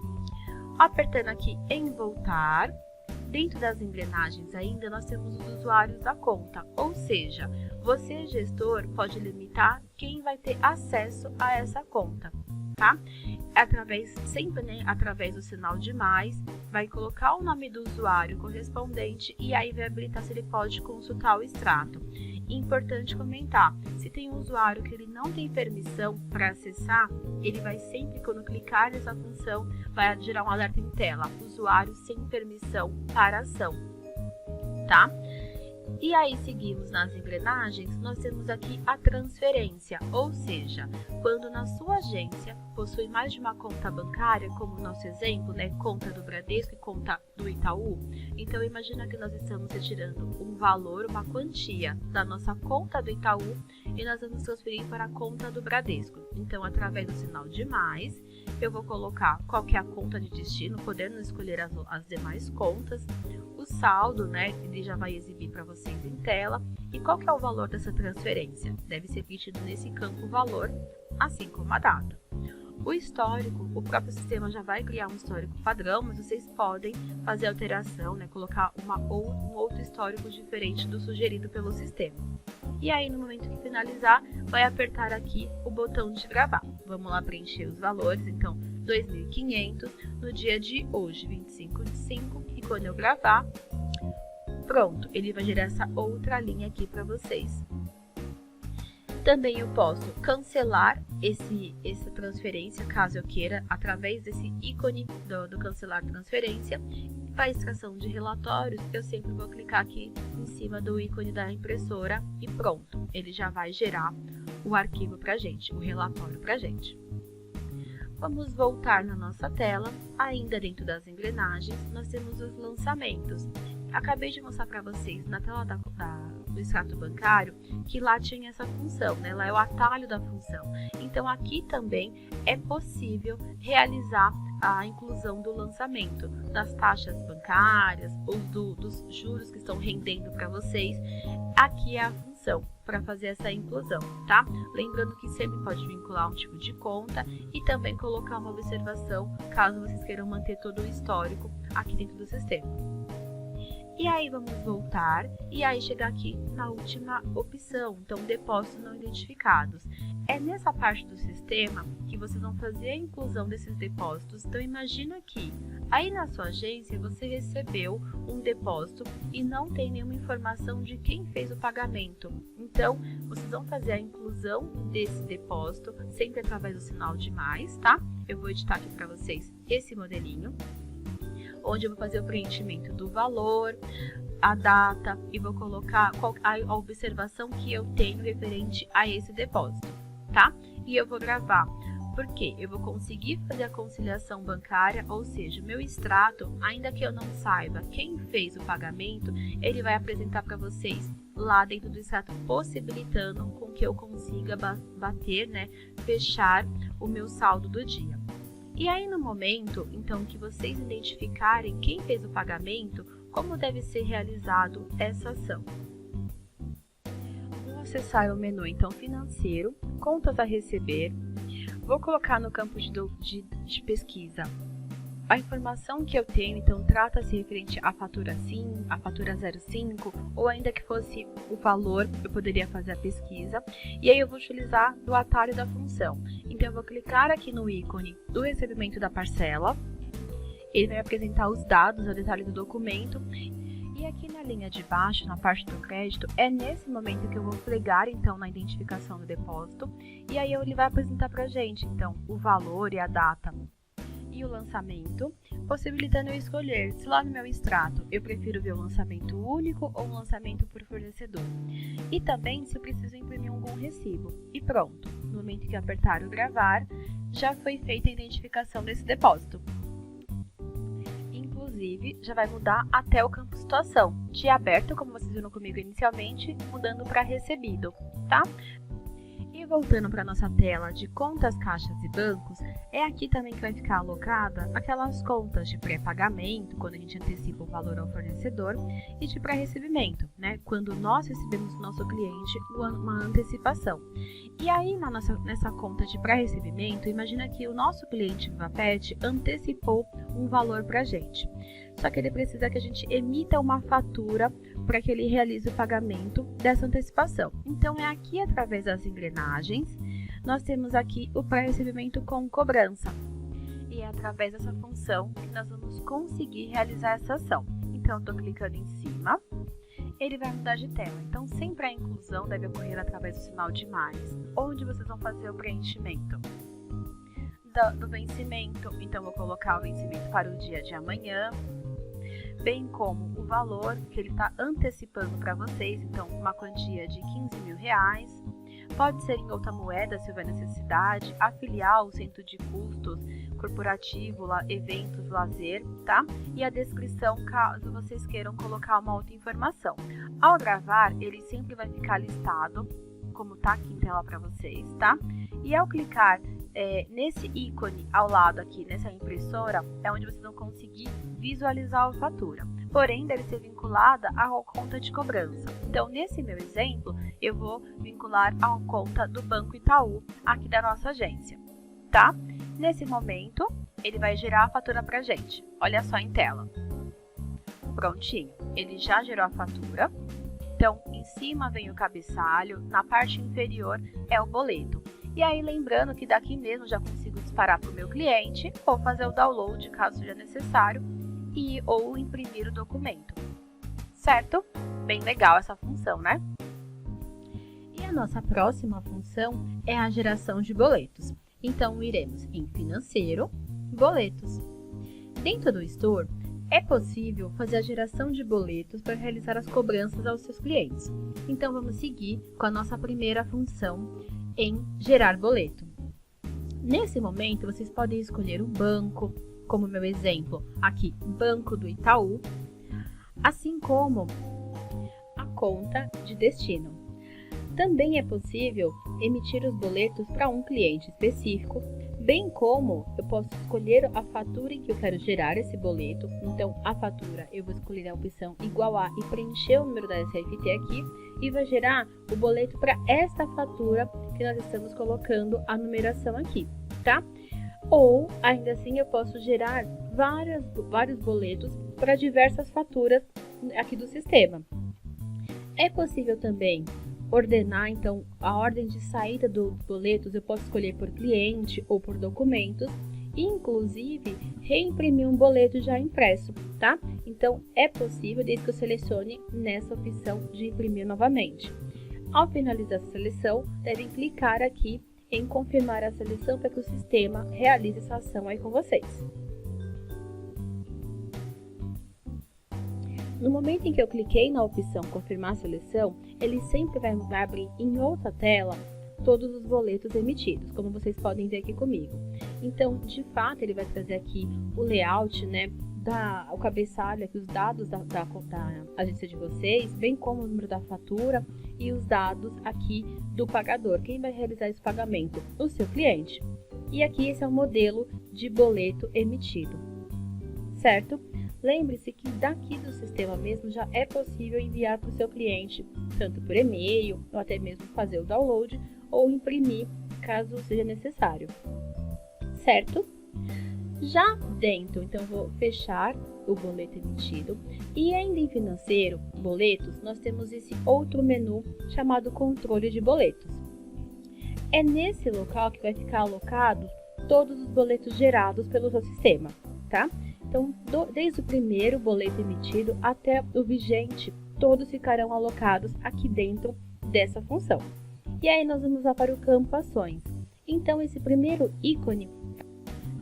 Apertando aqui em voltar. Dentro das engrenagens ainda, nós temos os usuários da conta, ou seja, você, gestor, pode limitar quem vai ter acesso a essa conta, tá? Sempre, né, através do sinal de mais, vai colocar o nome do usuário correspondente e aí vai habilitar se ele pode consultar o extrato. Importante comentar, se tem um usuário que ele não tem permissão para acessar, ele vai sempre, quando clicar nessa função, vai gerar um alerta em tela, usuário sem permissão para ação, tá? E aí seguimos nas engrenagens, nós temos aqui a transferência, ou seja, quando na sua agência possui mais de uma conta bancária, como o nosso exemplo, né, conta do Bradesco e conta do Itaú, então imagina que nós estamos retirando um valor, uma quantia da nossa conta do Itaú e nós vamos transferir para a conta do Bradesco. Então, através do sinal de mais, eu vou colocar qual que é a conta de destino, podendo escolher as demais contas, o saldo, né, ele já vai exibir para vocês em tela, e qual que é o valor dessa transferência. Deve ser preenchido nesse campo valor, assim como a data. O histórico, o próprio sistema já vai criar um histórico padrão, mas vocês podem fazer alteração, né, colocar um outro histórico diferente do sugerido pelo sistema. E aí, no momento que finalizar, vai apertar aqui o botão de gravar. Vamos lá preencher os valores, então, 2.500 no dia de hoje, 25/5, e quando eu gravar, pronto, ele vai gerar essa outra linha aqui para vocês. Também eu posso cancelar essa transferência, caso eu queira, através desse ícone do cancelar transferência. Para extração de relatórios, eu sempre vou clicar aqui em cima do ícone da impressora e pronto, ele já vai gerar o arquivo para a gente, o relatório para a gente. Vamos voltar na nossa tela, ainda dentro das engrenagens, nós temos os lançamentos. Acabei de mostrar para vocês na tela do extrato bancário que lá tinha essa função, né? Lá é o atalho da função. Então aqui também é possível realizar a inclusão do lançamento, das taxas bancárias ou dos juros que estão rendendo para vocês. Aqui é a função para fazer essa inclusão, tá? Lembrando que sempre pode vincular um tipo de conta e também colocar uma observação caso vocês queiram manter todo o histórico aqui dentro do sistema. E aí vamos voltar e aí chegar aqui na última opção, então depósitos não identificados. É nessa parte do sistema que vocês vão fazer a inclusão desses depósitos. Então imagina que aí na sua agência você recebeu um depósito e não tem nenhuma informação de quem fez o pagamento. Então vocês vão fazer a inclusão desse depósito sempre através do sinal de mais, tá? Eu vou editar aqui para vocês esse modelinho, onde eu vou fazer o preenchimento do valor, a data e vou colocar a observação que eu tenho referente a esse depósito, tá? E eu vou gravar, porque eu vou conseguir fazer a conciliação bancária, ou seja, o meu extrato, ainda que eu não saiba quem fez o pagamento, ele vai apresentar para vocês lá dentro do extrato, possibilitando com que eu consiga bater, né, fechar o meu saldo do dia. E aí no momento, então, que vocês identificarem quem fez o pagamento, como deve ser realizado essa ação. Vou acessar o menu, então, financeiro, contas a receber, vou colocar no campo de pesquisa a informação que eu tenho, então trata-se referente à fatura SIM, a fatura 05, ou ainda que fosse o valor, eu poderia fazer a pesquisa. E aí eu vou utilizar do atalho da função. Então eu vou clicar aqui no ícone do recebimento da parcela, ele vai apresentar os dados, o detalhe do documento. E aqui na linha de baixo, na parte do crédito, é nesse momento que eu vou plegar então na identificação do depósito. E aí ele vai apresentar para a gente, então, o valor e a data e o lançamento, possibilitando eu escolher se lá no meu extrato eu prefiro ver um lançamento único ou um lançamento por fornecedor. E também se eu preciso imprimir algum recibo. E pronto, no momento que eu apertar o gravar, já foi feita a identificação desse depósito. Inclusive, já vai mudar até o campo situação, de aberto, como vocês viram comigo inicialmente, mudando para recebido, tá? E voltando para a nossa tela de contas, caixas e bancos, é aqui também que vai ficar alocada aquelas contas de pré-pagamento, quando a gente antecipa o valor ao fornecedor, e de pré-recebimento, né? Quando nós recebemos do nosso cliente uma antecipação. E aí, nessa conta de pré-recebimento, imagina que o nosso cliente Vivapet antecipou um valor para a gente. Só que ele precisa que a gente emita uma fatura para que ele realize o pagamento dessa antecipação. Então, é aqui, através das engrenagens, nós temos aqui o pré-recebimento com cobrança. E é através dessa função que nós vamos conseguir realizar essa ação. Então, eu estou clicando em cima, ele vai mudar de tela. Então, sempre a inclusão deve ocorrer através do sinal de mais, onde vocês vão fazer o preenchimento do vencimento. Então, vou colocar o vencimento para o dia de amanhã, bem como o valor que ele está antecipando para vocês, então uma quantia de R$15.000, pode ser em outra moeda se houver necessidade, afiliar o centro de custos, corporativo, eventos, lazer, tá? E a descrição caso vocês queiram colocar uma outra informação. Ao gravar, ele sempre vai ficar listado, como tá aqui em tela para vocês, tá? E ao clicar nesse ícone ao lado aqui, nessa impressora, é onde vocês vão conseguir visualizar a fatura. Porém, deve ser vinculada à conta de cobrança. Então, nesse meu exemplo, eu vou vincular a conta do Banco Itaú, aqui da nossa agência, tá? Nesse momento, ele vai gerar a fatura pra gente. Olha só em tela. Prontinho, ele já gerou a fatura. Então, em cima vem o cabeçalho, na parte inferior é o boleto. E aí, lembrando que daqui mesmo já consigo disparar para o meu cliente ou fazer o download, caso seja necessário, ou imprimir o documento. Certo? Bem legal essa função, né? E a nossa próxima função é a geração de boletos. Então, iremos em financeiro, boletos. Dentro do Store, é possível fazer a geração de boletos para realizar as cobranças aos seus clientes. Então, vamos seguir com a nossa primeira função em gerar boleto. Nesse momento, vocês podem escolher um banco, como meu exemplo aqui, Banco do Itaú, assim como a conta de destino. Também é possível emitir os boletos para um cliente específico, bem como eu posso escolher a fatura em que eu quero gerar esse boleto. Então, a fatura eu vou escolher a opção igual a e preencher o número da SFT aqui e vai gerar o boleto para esta fatura que nós estamos colocando a numeração aqui, tá? Ou, ainda assim, eu posso gerar vários boletos para diversas faturas aqui do sistema. É possível também ordenar, então, a ordem de saída dos boletos. Eu posso escolher por cliente ou por documentos, e inclusive reimprimir um boleto já impresso, tá? Então, é possível desde que eu selecione nessa opção de imprimir novamente. Ao finalizar a seleção, devem clicar aqui em confirmar a seleção para que o sistema realize essa ação aí com vocês. No momento em que eu cliquei na opção confirmar a seleção, ele sempre vai abrir em outra tela todos os boletos emitidos, como vocês podem ver aqui comigo. Então, de fato, ele vai trazer aqui o layout, né, o cabeçalho, aqui, os dados da agência de vocês, bem como o número da fatura e os dados aqui do pagador. Quem vai realizar esse pagamento? O seu cliente. E aqui esse é o modelo de boleto emitido, certo? Lembre-se que daqui do sistema mesmo já é possível enviar para o seu cliente, tanto por e-mail, ou até mesmo fazer o download, ou imprimir, caso seja necessário, certo? Já dentro, então vou fechar o boleto emitido, e ainda em financeiro, boletos, nós temos esse outro menu chamado controle de boletos. É nesse local que vai ficar alocado todos os boletos gerados pelo seu sistema, tá? Então, desde o primeiro boleto emitido até o vigente, todos ficarão alocados aqui dentro dessa função. E aí nós vamos lá para o campo ações. Então, esse primeiro ícone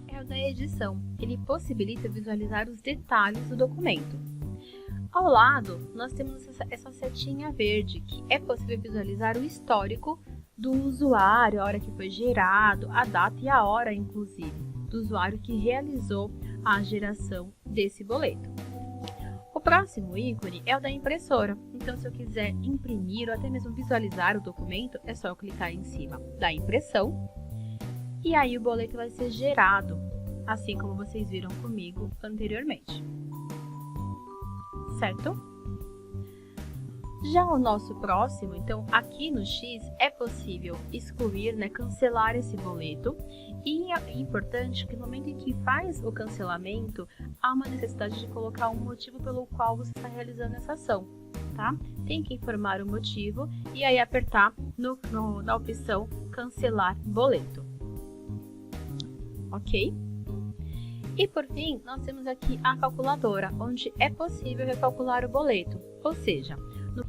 é o da edição. Ele possibilita visualizar os detalhes do documento. Ao lado, nós temos essa setinha verde, que é possível visualizar o histórico do usuário, a hora que foi gerado, a data e a hora, inclusive, do usuário que realizou a geração desse boleto. O próximo ícone é o da impressora. Então, se eu quiser imprimir ou até mesmo visualizar o documento, é só eu clicar em cima da impressão e aí o boleto vai ser gerado, assim como vocês viram comigo anteriormente, certo? Já o nosso próximo, então aqui no X é possível excluir, né, cancelar esse boleto, e é importante que no momento em que faz o cancelamento, há uma necessidade de colocar um motivo pelo qual você está realizando essa ação, tá? Tem que informar o motivo e aí apertar na opção cancelar boleto, ok? E por fim, nós temos aqui a calculadora, onde é possível recalcular o boleto, ou seja, nos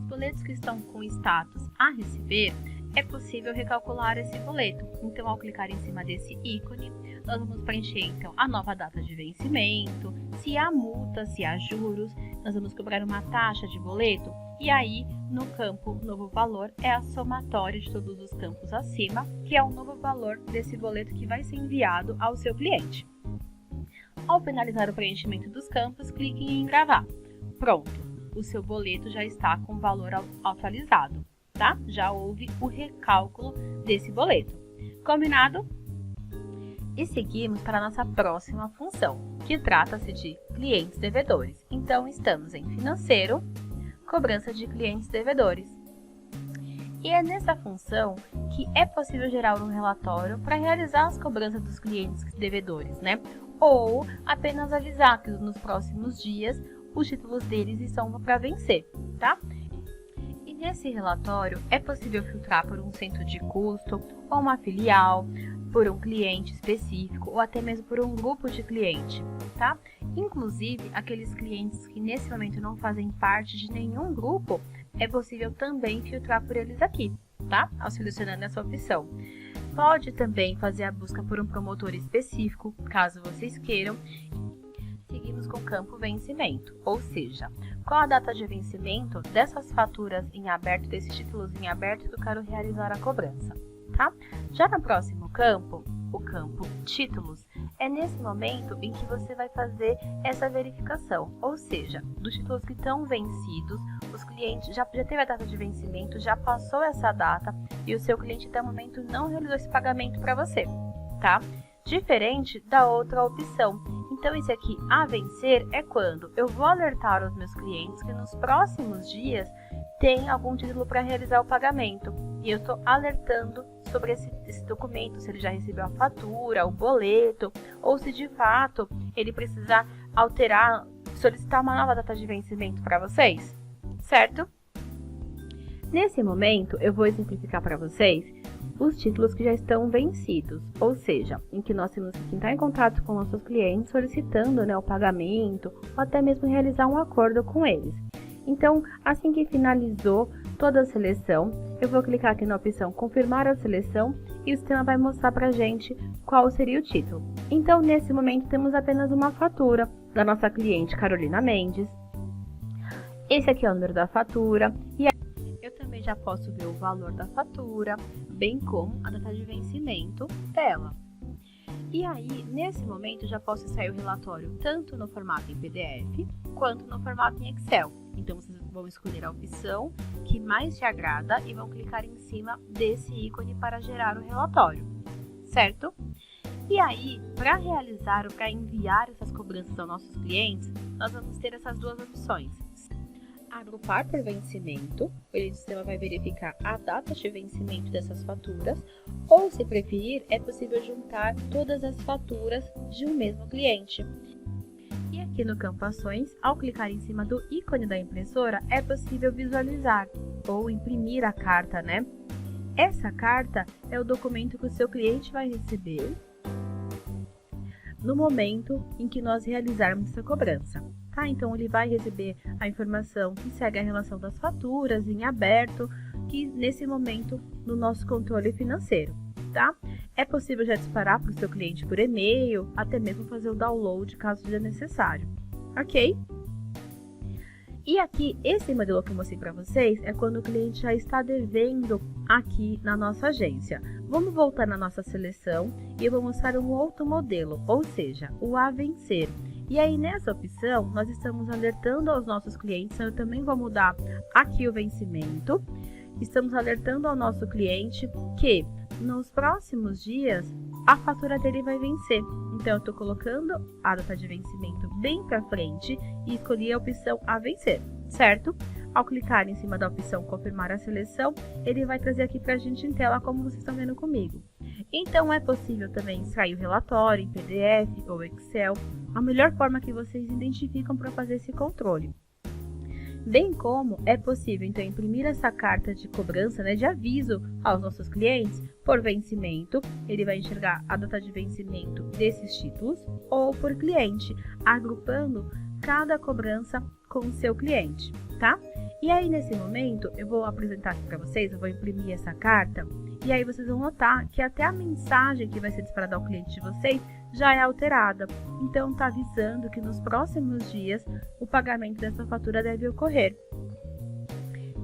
boletos que estão com status a receber, é possível recalcular esse boleto. Então, ao clicar em cima desse ícone, nós vamos preencher então a nova data de vencimento, se há multa, se há juros, nós vamos cobrar uma taxa de boleto, e aí no campo novo valor é a somatória de todos os campos acima, que é o novo valor desse boleto que vai ser enviado ao seu cliente. Ao finalizar o preenchimento dos campos, clique em gravar. Pronto, o seu boleto já está com o valor atualizado, tá? Já houve o recálculo desse boleto. Combinado? E seguimos para a nossa próxima função, que trata-se de clientes devedores. Então, estamos em financeiro, cobrança de clientes devedores. E é nessa função que é possível gerar um relatório para realizar as cobranças dos clientes devedores, né? Ou apenas avisar que nos próximos dias os títulos deles estão para vencer, tá? E nesse relatório é possível filtrar por um centro de custo, ou uma filial, por um cliente específico, ou até mesmo por um grupo de cliente, tá? Inclusive, aqueles clientes que nesse momento não fazem parte de nenhum grupo, é possível também filtrar por eles aqui, tá? Ao selecionando essa opção. Pode também fazer a busca por um promotor específico, caso vocês queiram. Seguimos com o campo vencimento, ou seja, qual a data de vencimento dessas faturas em aberto, desses títulos em aberto que eu quero realizar a cobrança, tá? Já no próximo campo, o campo títulos, é nesse momento em que você vai fazer essa verificação, ou seja, dos títulos que estão vencidos, os clientes já teve a data de vencimento, já passou essa data e o seu cliente até o momento não realizou esse pagamento para você, tá? Diferente da outra opção. Então, esse aqui, a vencer, é quando eu vou alertar os meus clientes que nos próximos dias tem algum título para realizar o pagamento. E eu estou alertando sobre esse documento, se ele já recebeu a fatura, o boleto, ou se de fato ele precisar alterar solicitar uma nova data de vencimento para vocês, certo? Nesse momento, eu vou exemplificar para vocês os títulos que já estão vencidos, ou seja, em que nós temos que entrar em contato com nossos clientes solicitando, né, o pagamento ou até mesmo realizar um acordo com eles. Então, assim que finalizou toda a seleção, eu vou clicar aqui na opção confirmar a seleção e o sistema vai mostrar para a gente qual seria o título. Então, nesse momento, temos apenas uma fatura da nossa cliente Carolina Mendes. Esse aqui é o número da fatura e eu também já posso ver o valor da fatura, bem como a data de vencimento dela. E aí, nesse momento, já posso extrair o relatório tanto no formato em PDF quanto no formato em Excel. Então, vocês vão escolher a opção que mais te agrada e vão clicar em cima desse ícone para gerar o relatório, certo? E aí, para realizar ou para enviar essas cobranças aos nossos clientes, nós vamos ter essas duas opções. Agrupar por vencimento, o sistema vai verificar a data de vencimento dessas faturas, ou, se preferir, é possível juntar todas as faturas de um mesmo cliente. E aqui no campo Ações, ao clicar em cima do ícone da impressora, é possível visualizar ou imprimir a carta, né? Essa carta é o documento que o seu cliente vai receber no momento em que nós realizarmos essa cobrança. Tá? Então, ele vai receber a informação que segue a relação das faturas em aberto, que nesse momento no nosso controle financeiro. Tá? É possível já disparar para o seu cliente por e-mail, até mesmo fazer o download caso seja necessário. Ok? E aqui, esse modelo que eu mostrei para vocês é quando o cliente já está devendo aqui na nossa agência. Vamos voltar na nossa seleção e eu vou mostrar um outro modelo, ou seja, o a vencer. E aí, nessa opção, nós estamos alertando aos nossos clientes, eu também vou mudar aqui o vencimento. Estamos alertando ao nosso cliente que nos próximos dias a fatura dele vai vencer. Então, eu estou colocando a data de vencimento bem para frente e escolhi a opção a vencer, certo? Ao clicar em cima da opção confirmar a seleção, ele vai trazer aqui para a gente em tela, como vocês estão vendo comigo. Então, é possível também extrair o relatório em PDF ou Excel, a melhor forma que vocês identificam para fazer esse controle. Bem como é possível, então, imprimir essa carta de cobrança, né, de aviso aos nossos clientes por vencimento. Ele vai enxergar a data de vencimento desses títulos ou por cliente, agrupando cada cobrança com o seu cliente, tá? E aí, nesse momento, eu vou apresentar aqui para vocês, eu vou imprimir essa carta, e aí vocês vão notar que até a mensagem que vai ser disparada ao cliente de vocês já é alterada. Então, está avisando que nos próximos dias o pagamento dessa fatura deve ocorrer.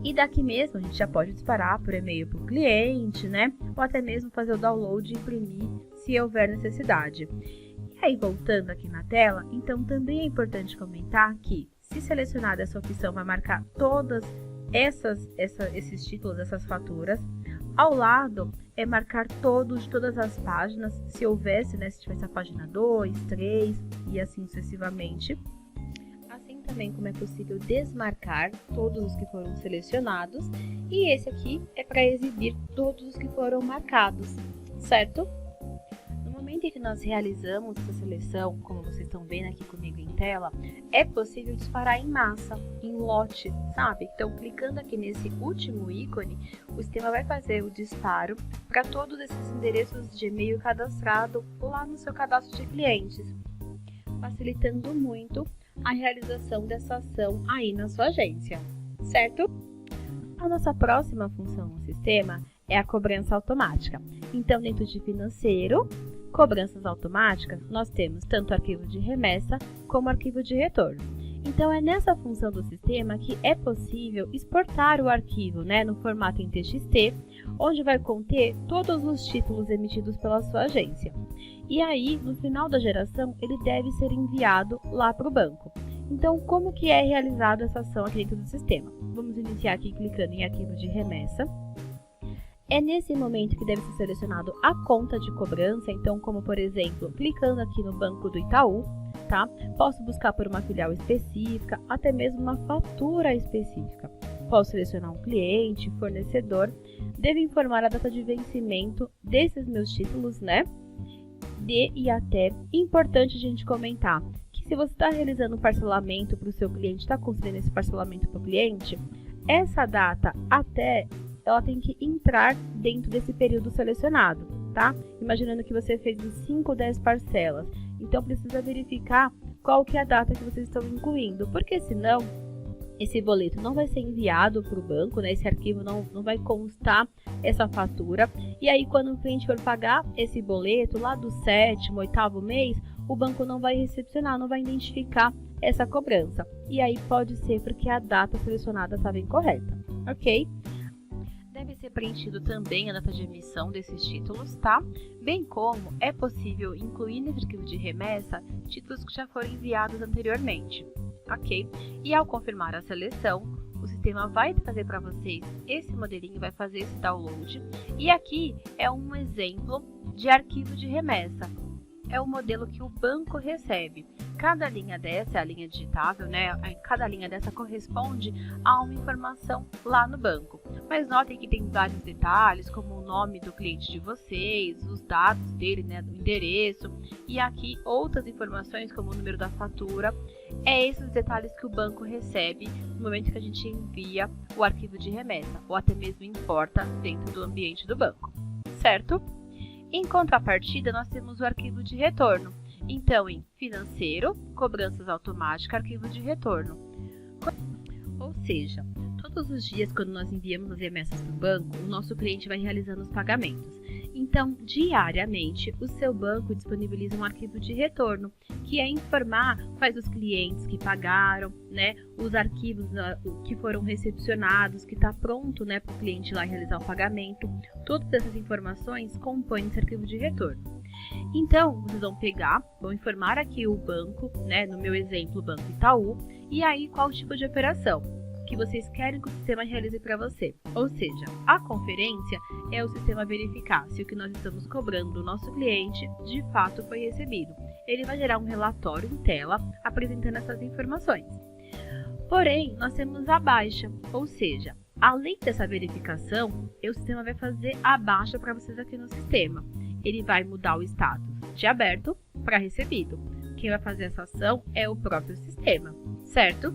E daqui mesmo a gente já pode disparar por e-mail para o cliente, né? Ou até mesmo fazer o download e imprimir se houver necessidade. E aí, voltando aqui na tela, então também é importante comentar que, se selecionada essa opção, vai marcar todas esses títulos, essas faturas. Ao lado é marcar todas as páginas, se houvesse, né, se tivesse a página 2, 3 e assim sucessivamente. Assim também como é possível desmarcar todos os que foram selecionados. E esse aqui é para exibir todos os que foram marcados, certo? No momento em que nós realizamos essa seleção, como vocês estão vendo aqui comigo em tela, é possível disparar em massa, em lote, sabe? Então, clicando aqui nesse último ícone, o sistema vai fazer o disparo para todos esses endereços de e-mail cadastrado lá no seu cadastro de clientes, facilitando muito a realização dessa ação aí na sua agência, certo? A nossa próxima função no sistema é a cobrança automática. Então, dentro de financeiro, cobranças automáticas, nós temos tanto arquivo de remessa como arquivo de retorno. Então, é nessa função do sistema que é possível exportar o arquivo, né, no formato em TXT, onde vai conter todos os títulos emitidos pela sua agência. E aí, no final da geração, ele deve ser enviado lá para o banco. Então, como que é realizada essa ação aqui dentro do sistema? Vamos iniciar aqui clicando em arquivo de remessa. É nesse momento que deve ser selecionado a conta de cobrança, então, como por exemplo, clicando aqui no Banco do Itaú, tá? Posso buscar por uma filial específica, até mesmo uma fatura específica. Posso selecionar um cliente, fornecedor, devo informar a data de vencimento desses meus títulos, né? E até, importante a gente comentar, que se você está realizando um parcelamento para o seu cliente, está concedendo esse parcelamento para o cliente, essa data ela tem que entrar dentro desse período selecionado, tá? Imaginando que você fez 5 ou 10 parcelas, então precisa verificar qual que é a data que vocês estão incluindo, porque senão esse boleto não vai ser enviado para o banco, né? Esse arquivo não vai constar essa fatura. E aí, quando o cliente for pagar esse boleto lá do 7º, 8º mês, o banco não vai recepcionar, não vai identificar essa cobrança. E aí pode ser porque a data selecionada estava incorreta, ok? Deve ser preenchido também a data de emissão desses títulos, tá? Bem como é possível incluir nesse arquivo de remessa títulos que já foram enviados anteriormente. Ok? E ao confirmar a seleção, o sistema vai trazer para vocês esse modelinho, vai fazer esse download. E aqui é um exemplo de arquivo de remessa. É o modelo que o banco recebe. Cada linha dessa é a linha digitável, né? Cada linha dessa corresponde a uma informação lá no banco. Mas notem que tem vários detalhes, como o nome do cliente de vocês, os dados dele, né? Do endereço. E aqui outras informações, como o número da fatura. É esses detalhes que o banco recebe no momento que a gente envia o arquivo de remessa, ou até mesmo importa dentro do ambiente do banco, certo? Em contrapartida, nós temos o arquivo de retorno. Então, em financeiro, cobranças automáticas, arquivo de retorno. Ou seja, todos os dias, quando nós enviamos as remessas para o banco, o nosso cliente vai realizando os pagamentos. Então, diariamente, o seu banco disponibiliza um arquivo de retorno, que é informar quais os clientes que pagaram, né, os arquivos que foram recepcionados, que está pronto, né, para o cliente lá realizar o pagamento. Todas essas informações compõem esse arquivo de retorno. Então, vocês vão informar aqui o banco, né, no meu exemplo, o Banco Itaú, e aí qual tipo de operação que vocês querem que o sistema realize para você. Ou seja, a conferência é o sistema verificar se o que nós estamos cobrando do nosso cliente de fato foi recebido. Ele vai gerar um relatório em tela apresentando essas informações. Porém, nós temos a baixa, ou seja, além dessa verificação, o sistema vai fazer a baixa para vocês aqui no sistema. Ele vai mudar o status de aberto para recebido. Quem vai fazer essa ação é o próprio sistema, certo?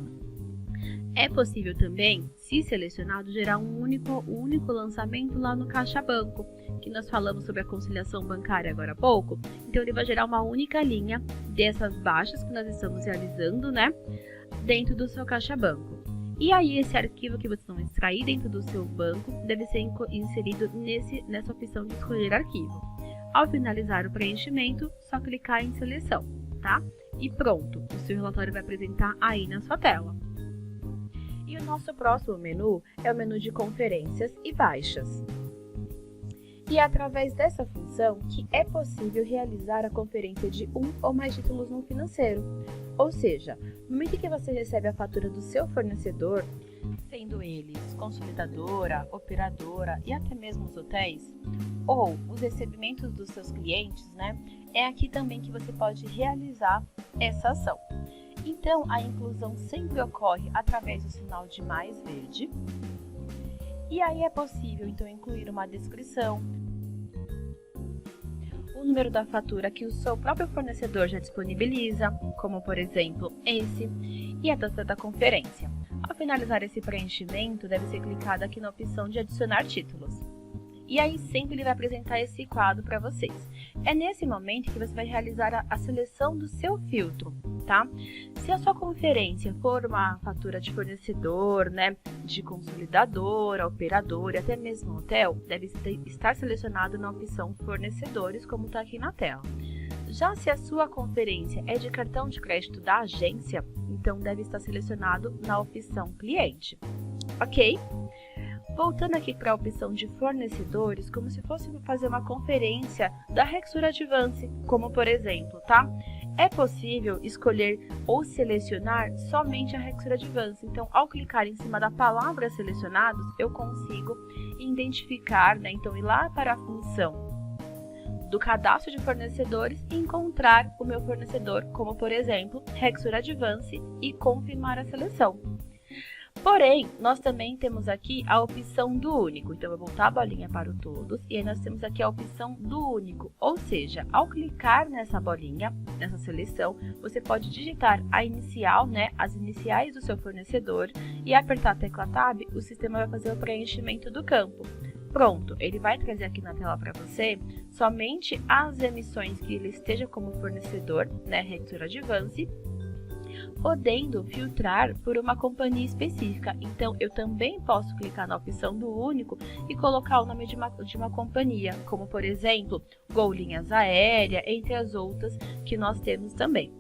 É possível também, se selecionado, gerar um único lançamento lá no Caixa Banco, que nós falamos sobre a conciliação bancária agora há pouco. Então, ele vai gerar uma única linha dessas baixas que nós estamos realizando, né, dentro do seu Caixa Banco. E aí, esse arquivo que vocês vão extrair dentro do seu banco deve ser inserido nessa opção de escolher arquivo. Ao finalizar o preenchimento, só clicar em seleção, tá? E pronto, o seu relatório vai apresentar aí na sua tela. E o nosso próximo menu é o menu de conferências e baixas. E é através dessa função que é possível realizar a conferência de um ou mais títulos no financeiro. Ou seja, no momento em que você recebe a fatura do seu fornecedor, sendo eles consolidadora, operadora e até mesmo os hotéis, ou os recebimentos dos seus clientes, né? É aqui também que você pode realizar essa ação. Então, a inclusão sempre ocorre através do sinal de mais verde. E aí é possível, então, incluir uma descrição, o número da fatura que o seu próprio fornecedor já disponibiliza, como, por exemplo, esse, e a data da conferência. Ao finalizar esse preenchimento, deve ser clicado aqui na opção de adicionar títulos. E aí sempre ele vai apresentar esse quadro para vocês. É nesse momento que você vai realizar a seleção do seu filtro, tá? Se a sua conferência for uma fatura de fornecedor, né, de consolidadora, operadora e até mesmo hotel, deve estar selecionado na opção fornecedores, como está aqui na tela. Já se a sua conferência é de cartão de crédito da agência, então deve estar selecionado na opção cliente, ok? Voltando aqui para a opção de fornecedores, como se fosse fazer uma conferência da Rexur Advance, como por exemplo, tá? É possível escolher ou selecionar somente a Rexur Advance. Então, ao clicar em cima da palavra selecionados, eu consigo identificar, né? Então, ir lá para a função do cadastro de fornecedores e encontrar o meu fornecedor, como por exemplo, Rexur Advance, e confirmar a seleção. Porém, nós também temos aqui a opção do único. Então, eu vou voltar a bolinha para o todos e aí nós temos aqui a opção do único. Ou seja, ao clicar nessa bolinha, nessa seleção, você pode digitar a inicial, né, as iniciais do seu fornecedor e apertar a tecla Tab, o sistema vai fazer o preenchimento do campo. Pronto, ele vai trazer aqui na tela para você somente as emissões que ele esteja como fornecedor, né, Rexur Advance, podendo filtrar por uma companhia específica. Então, eu também posso clicar na opção do único e colocar o nome de uma companhia, como por exemplo, Gol Linhas Aérea, entre as outras que nós temos também.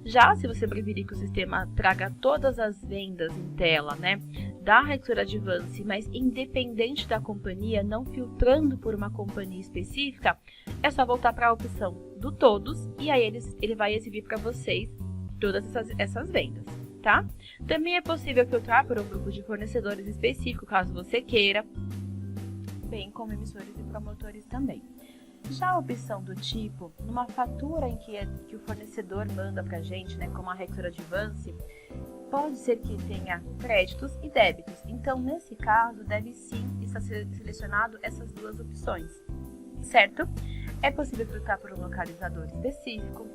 Já se você preferir que o sistema traga todas as vendas em tela, né, da Rexur Advance, mas independente da companhia, não filtrando por uma companhia específica, é só voltar para a opção do todos e aí ele vai exibir para vocês todas essas vendas, tá? Também é possível filtrar por um grupo de fornecedores específico, caso você queira, bem como emissores e promotores também. Já a opção do tipo, numa fatura em que o fornecedor manda para a gente, né, como a Rexur Advance, pode ser que tenha créditos e débitos. Então, nesse caso, deve sim estar selecionado essas duas opções, certo? É possível filtrar por um localizador específico,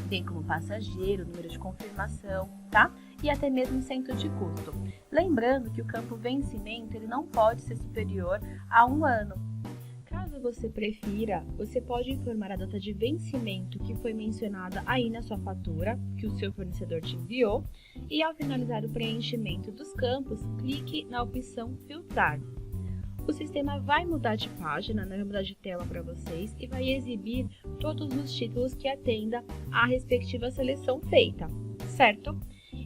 bem como passageiro, número de confirmação, tá? E até mesmo centro de custo. Lembrando que o campo vencimento ele não pode ser superior a 1 ano. Caso você prefira, você pode informar a data de vencimento que foi mencionada aí na sua fatura, que o seu fornecedor te enviou, e ao finalizar o preenchimento dos campos, clique na opção filtrar. O sistema vai mudar de página, né, vai mudar de tela para vocês e vai exibir todos os títulos que atenda à respectiva seleção feita, certo?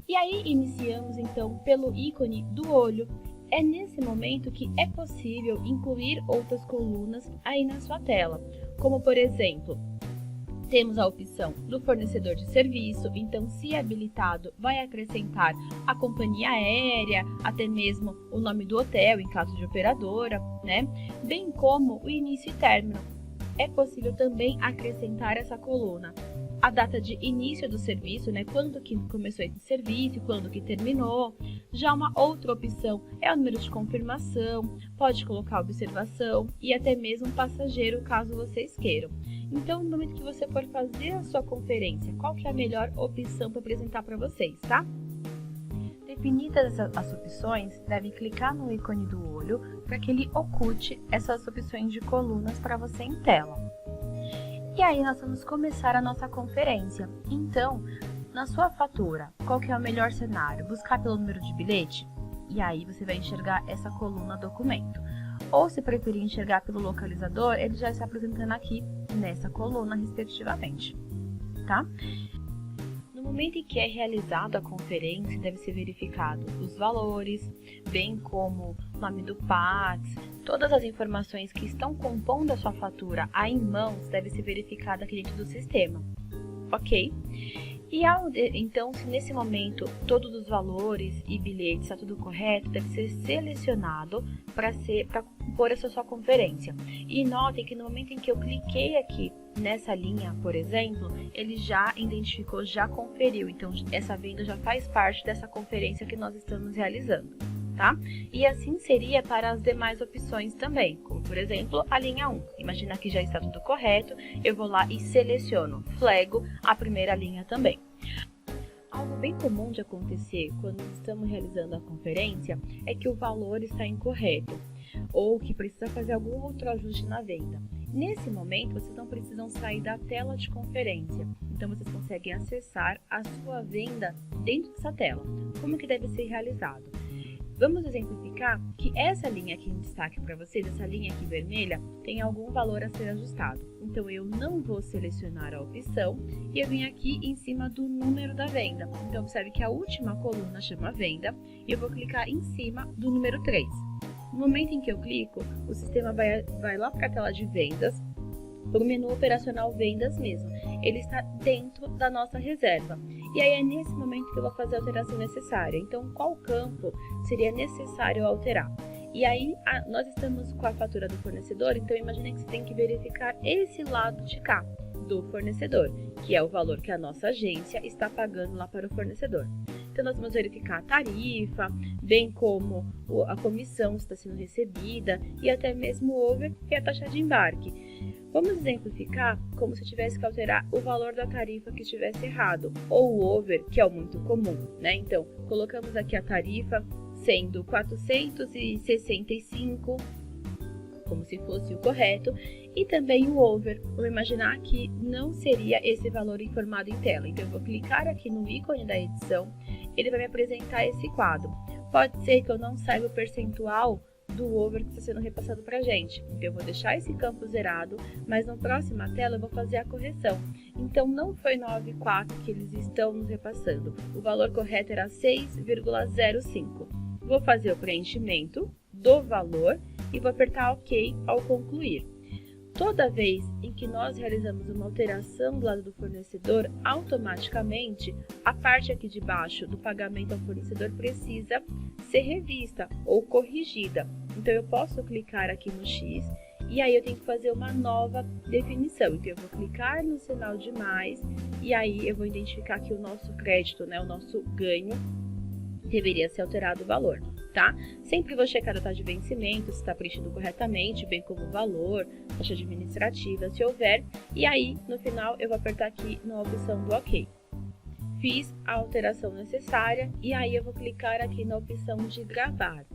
E aí iniciamos então pelo ícone do olho. É nesse momento que é possível incluir outras colunas aí na sua tela, como por exemplo, temos a opção do fornecedor de serviço, então se habilitado vai acrescentar a companhia aérea, até mesmo o nome do hotel em caso de operadora, né? Bem como o início e término. É possível também acrescentar essa coluna. A data de início do serviço, né? Quando que começou esse serviço, quando que terminou. Já uma outra opção é o número de confirmação, pode colocar observação e até mesmo passageiro, caso vocês queiram. Então, no momento que você for fazer a sua conferência, qual que é a melhor opção para apresentar para vocês, tá? Definidas as opções, devem clicar no ícone do olho para que ele oculte essas opções de colunas para você em tela. E aí nós vamos começar a nossa conferência. Então, na sua fatura, qual que é o melhor cenário? Buscar pelo número de bilhete? E aí você vai enxergar essa coluna documento. Ou se preferir enxergar pelo localizador, ele já está apresentando aqui nessa coluna respectivamente, tá? No momento em que é realizada a conferência, deve ser verificado os valores, bem como o nome do PAX, todas as informações que estão compondo a sua fatura aí em mãos deve ser verificada aqui dentro do sistema, ok? E então, se nesse momento todos os valores e bilhetes está tudo correto, deve ser selecionado para compor essa sua conferência. E notem que no momento em que eu cliquei aqui nessa linha, por exemplo, ele já identificou, já conferiu. Então, essa venda já faz parte dessa conferência que nós estamos realizando, tá? E assim seria para as demais opções também, como por exemplo a linha 1. Imagina que já está tudo correto, eu vou lá e seleciono, flego a primeira linha também. Algo bem comum de acontecer quando estamos realizando a conferência é que o valor está incorreto ou que precisa fazer algum outro ajuste na venda. Nesse momento, vocês não precisam sair da tela de conferência, então vocês conseguem acessar a sua venda dentro dessa tela. Como que deve ser realizado? Vamos exemplificar que essa linha aqui em destaque para vocês, essa linha aqui vermelha, tem algum valor a ser ajustado. Então, eu não vou selecionar a opção e eu vim aqui em cima do número da venda. Então, observe que a última coluna chama venda e eu vou clicar em cima do número 3. No momento em que eu clico, o sistema vai lá para a tela de vendas, para o menu operacional vendas mesmo. Ele está dentro da nossa reserva. E aí é nesse momento que eu vou fazer a alteração necessária. Então, qual campo seria necessário alterar? E aí, nós estamos com a fatura do fornecedor, então imagine que você tem que verificar esse lado de cá do fornecedor, que é o valor que a nossa agência está pagando lá para o fornecedor. Então, nós vamos verificar a tarifa, bem como a comissão está sendo recebida e até mesmo o over, que é a taxa de embarque. Vamos exemplificar como se tivesse que alterar o valor da tarifa que estivesse errado, ou o over, que é o muito comum, né? Então, colocamos aqui a tarifa sendo 465, como se fosse o correto, e também o over. Vamos imaginar que não seria esse valor informado em tela. Então, eu vou clicar aqui no ícone da edição, ele vai me apresentar esse quadro. Pode ser que eu não saiba o percentual do over que está sendo repassado para a gente. Então, eu vou deixar esse campo zerado, mas na próxima tela eu vou fazer a correção. Então, não foi 9,4 que eles estão nos repassando. O valor correto era 6,05. Vou fazer o preenchimento do valor e vou apertar OK ao concluir. Toda vez em que nós realizamos uma alteração do lado do fornecedor, automaticamente a parte aqui de baixo do pagamento ao fornecedor precisa ser revista ou corrigida. Então, eu posso clicar aqui no X e aí eu tenho que fazer uma nova definição. Então, eu vou clicar no sinal de mais e aí eu vou identificar que o nosso crédito, né, o nosso ganho, deveria ser alterado o valor, tá? Sempre vou checar a data de vencimento, se está preenchido corretamente, bem como o valor, taxa administrativa, se houver, e aí, no final, eu vou apertar aqui na opção do OK. Fiz a alteração necessária e aí eu vou clicar aqui na opção de gravar.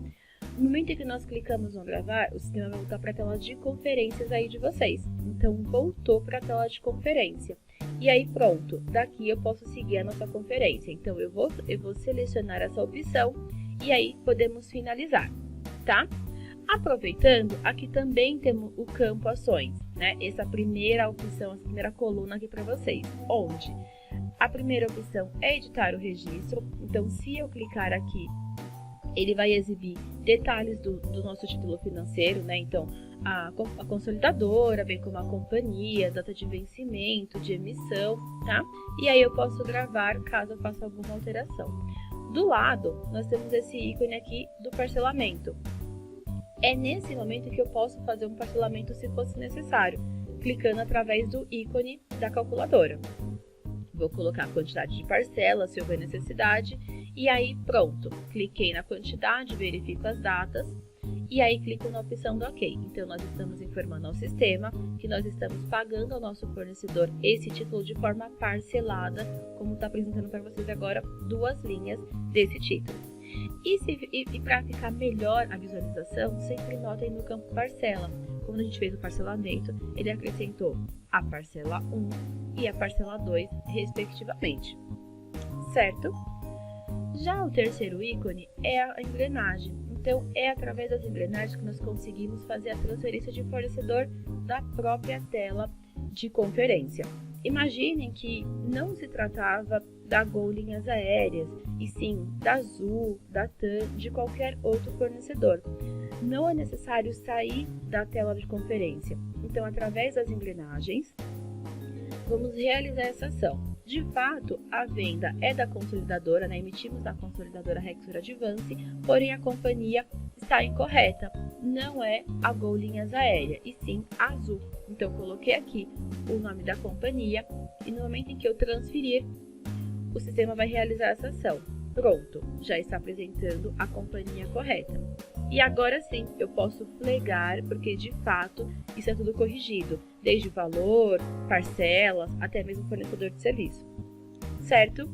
No momento em que nós clicamos no gravar, o sistema vai voltar para a tela de conferências aí de vocês. Então, voltou para a tela de conferência. E aí, pronto, daqui eu posso seguir a nossa conferência. Então, eu vou selecionar essa opção e aí podemos finalizar, tá? Aproveitando, aqui também temos o campo ações, né? Essa primeira opção, essa primeira coluna aqui para vocês, onde a primeira opção é editar o registro. Então, se eu clicar aqui, ele vai exibir detalhes do nosso título financeiro, né? Então, a consolidadora, bem como a companhia, data de vencimento, de emissão, tá? E aí eu posso gravar caso eu faça alguma alteração. Do lado, nós temos esse ícone aqui do parcelamento. É nesse momento que eu posso fazer um parcelamento se fosse necessário, clicando através do ícone da calculadora. Vou colocar a quantidade de parcelas, se houver necessidade, e aí pronto. Cliquei na quantidade, verifico as datas, e aí clico na opção do OK. Então, nós estamos informando ao sistema que nós estamos pagando ao nosso fornecedor esse título de forma parcelada, como está apresentando para vocês agora, 2 linhas desse título. E para ficar melhor a visualização, sempre notem no campo parcela. Quando a gente fez o parcelamento, ele acrescentou a parcela 1 e a parcela 2, respectivamente, certo? Já o terceiro ícone é a engrenagem. Então, é através das engrenagens que nós conseguimos fazer a transferência de fornecedor da própria tela de conferência. Imaginem que não se tratava da Gol Linhas Aéreas, e sim da Azul, da TAM, de qualquer outro fornecedor. Não é necessário sair da tela de conferência. Então, através das engrenagens, vamos realizar essa ação. De fato, a venda é da consolidadora, né? Emitimos da consolidadora Rexor Advance, porém a companhia está incorreta. Não é a Gol Linhas Aéreas, e sim a Azul. Então, coloquei aqui o nome da companhia e no momento em que eu transferir, o sistema vai realizar essa ação. Pronto, já está apresentando a companhia correta. E agora sim, eu posso flegar, porque de fato isso é tudo corrigido, desde valor, parcelas, até mesmo fornecedor de serviço, certo?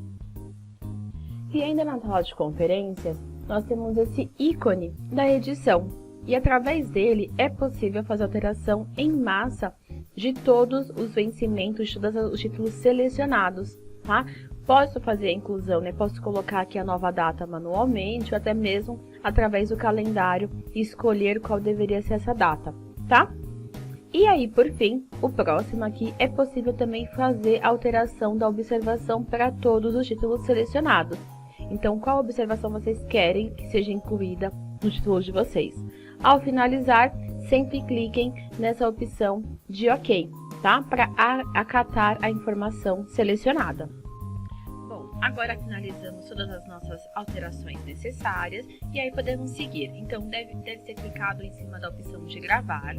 E ainda na tela de conferências, nós temos esse ícone da edição, e através dele é possível fazer alteração em massa de todos os vencimentos, de todos os títulos selecionados, tá? Posso fazer a inclusão, né? Posso colocar aqui a nova data manualmente ou até mesmo através do calendário e escolher qual deveria ser essa data, tá? E aí, por fim, o próximo aqui é possível também fazer alteração da observação para todos os títulos selecionados. Então, qual observação vocês querem que seja incluída no título de vocês? Ao finalizar, sempre cliquem nessa opção de OK, tá? Para acatar a informação selecionada. Agora finalizamos todas as nossas alterações necessárias e aí podemos seguir. Então, deve ser clicado em cima da opção de gravar.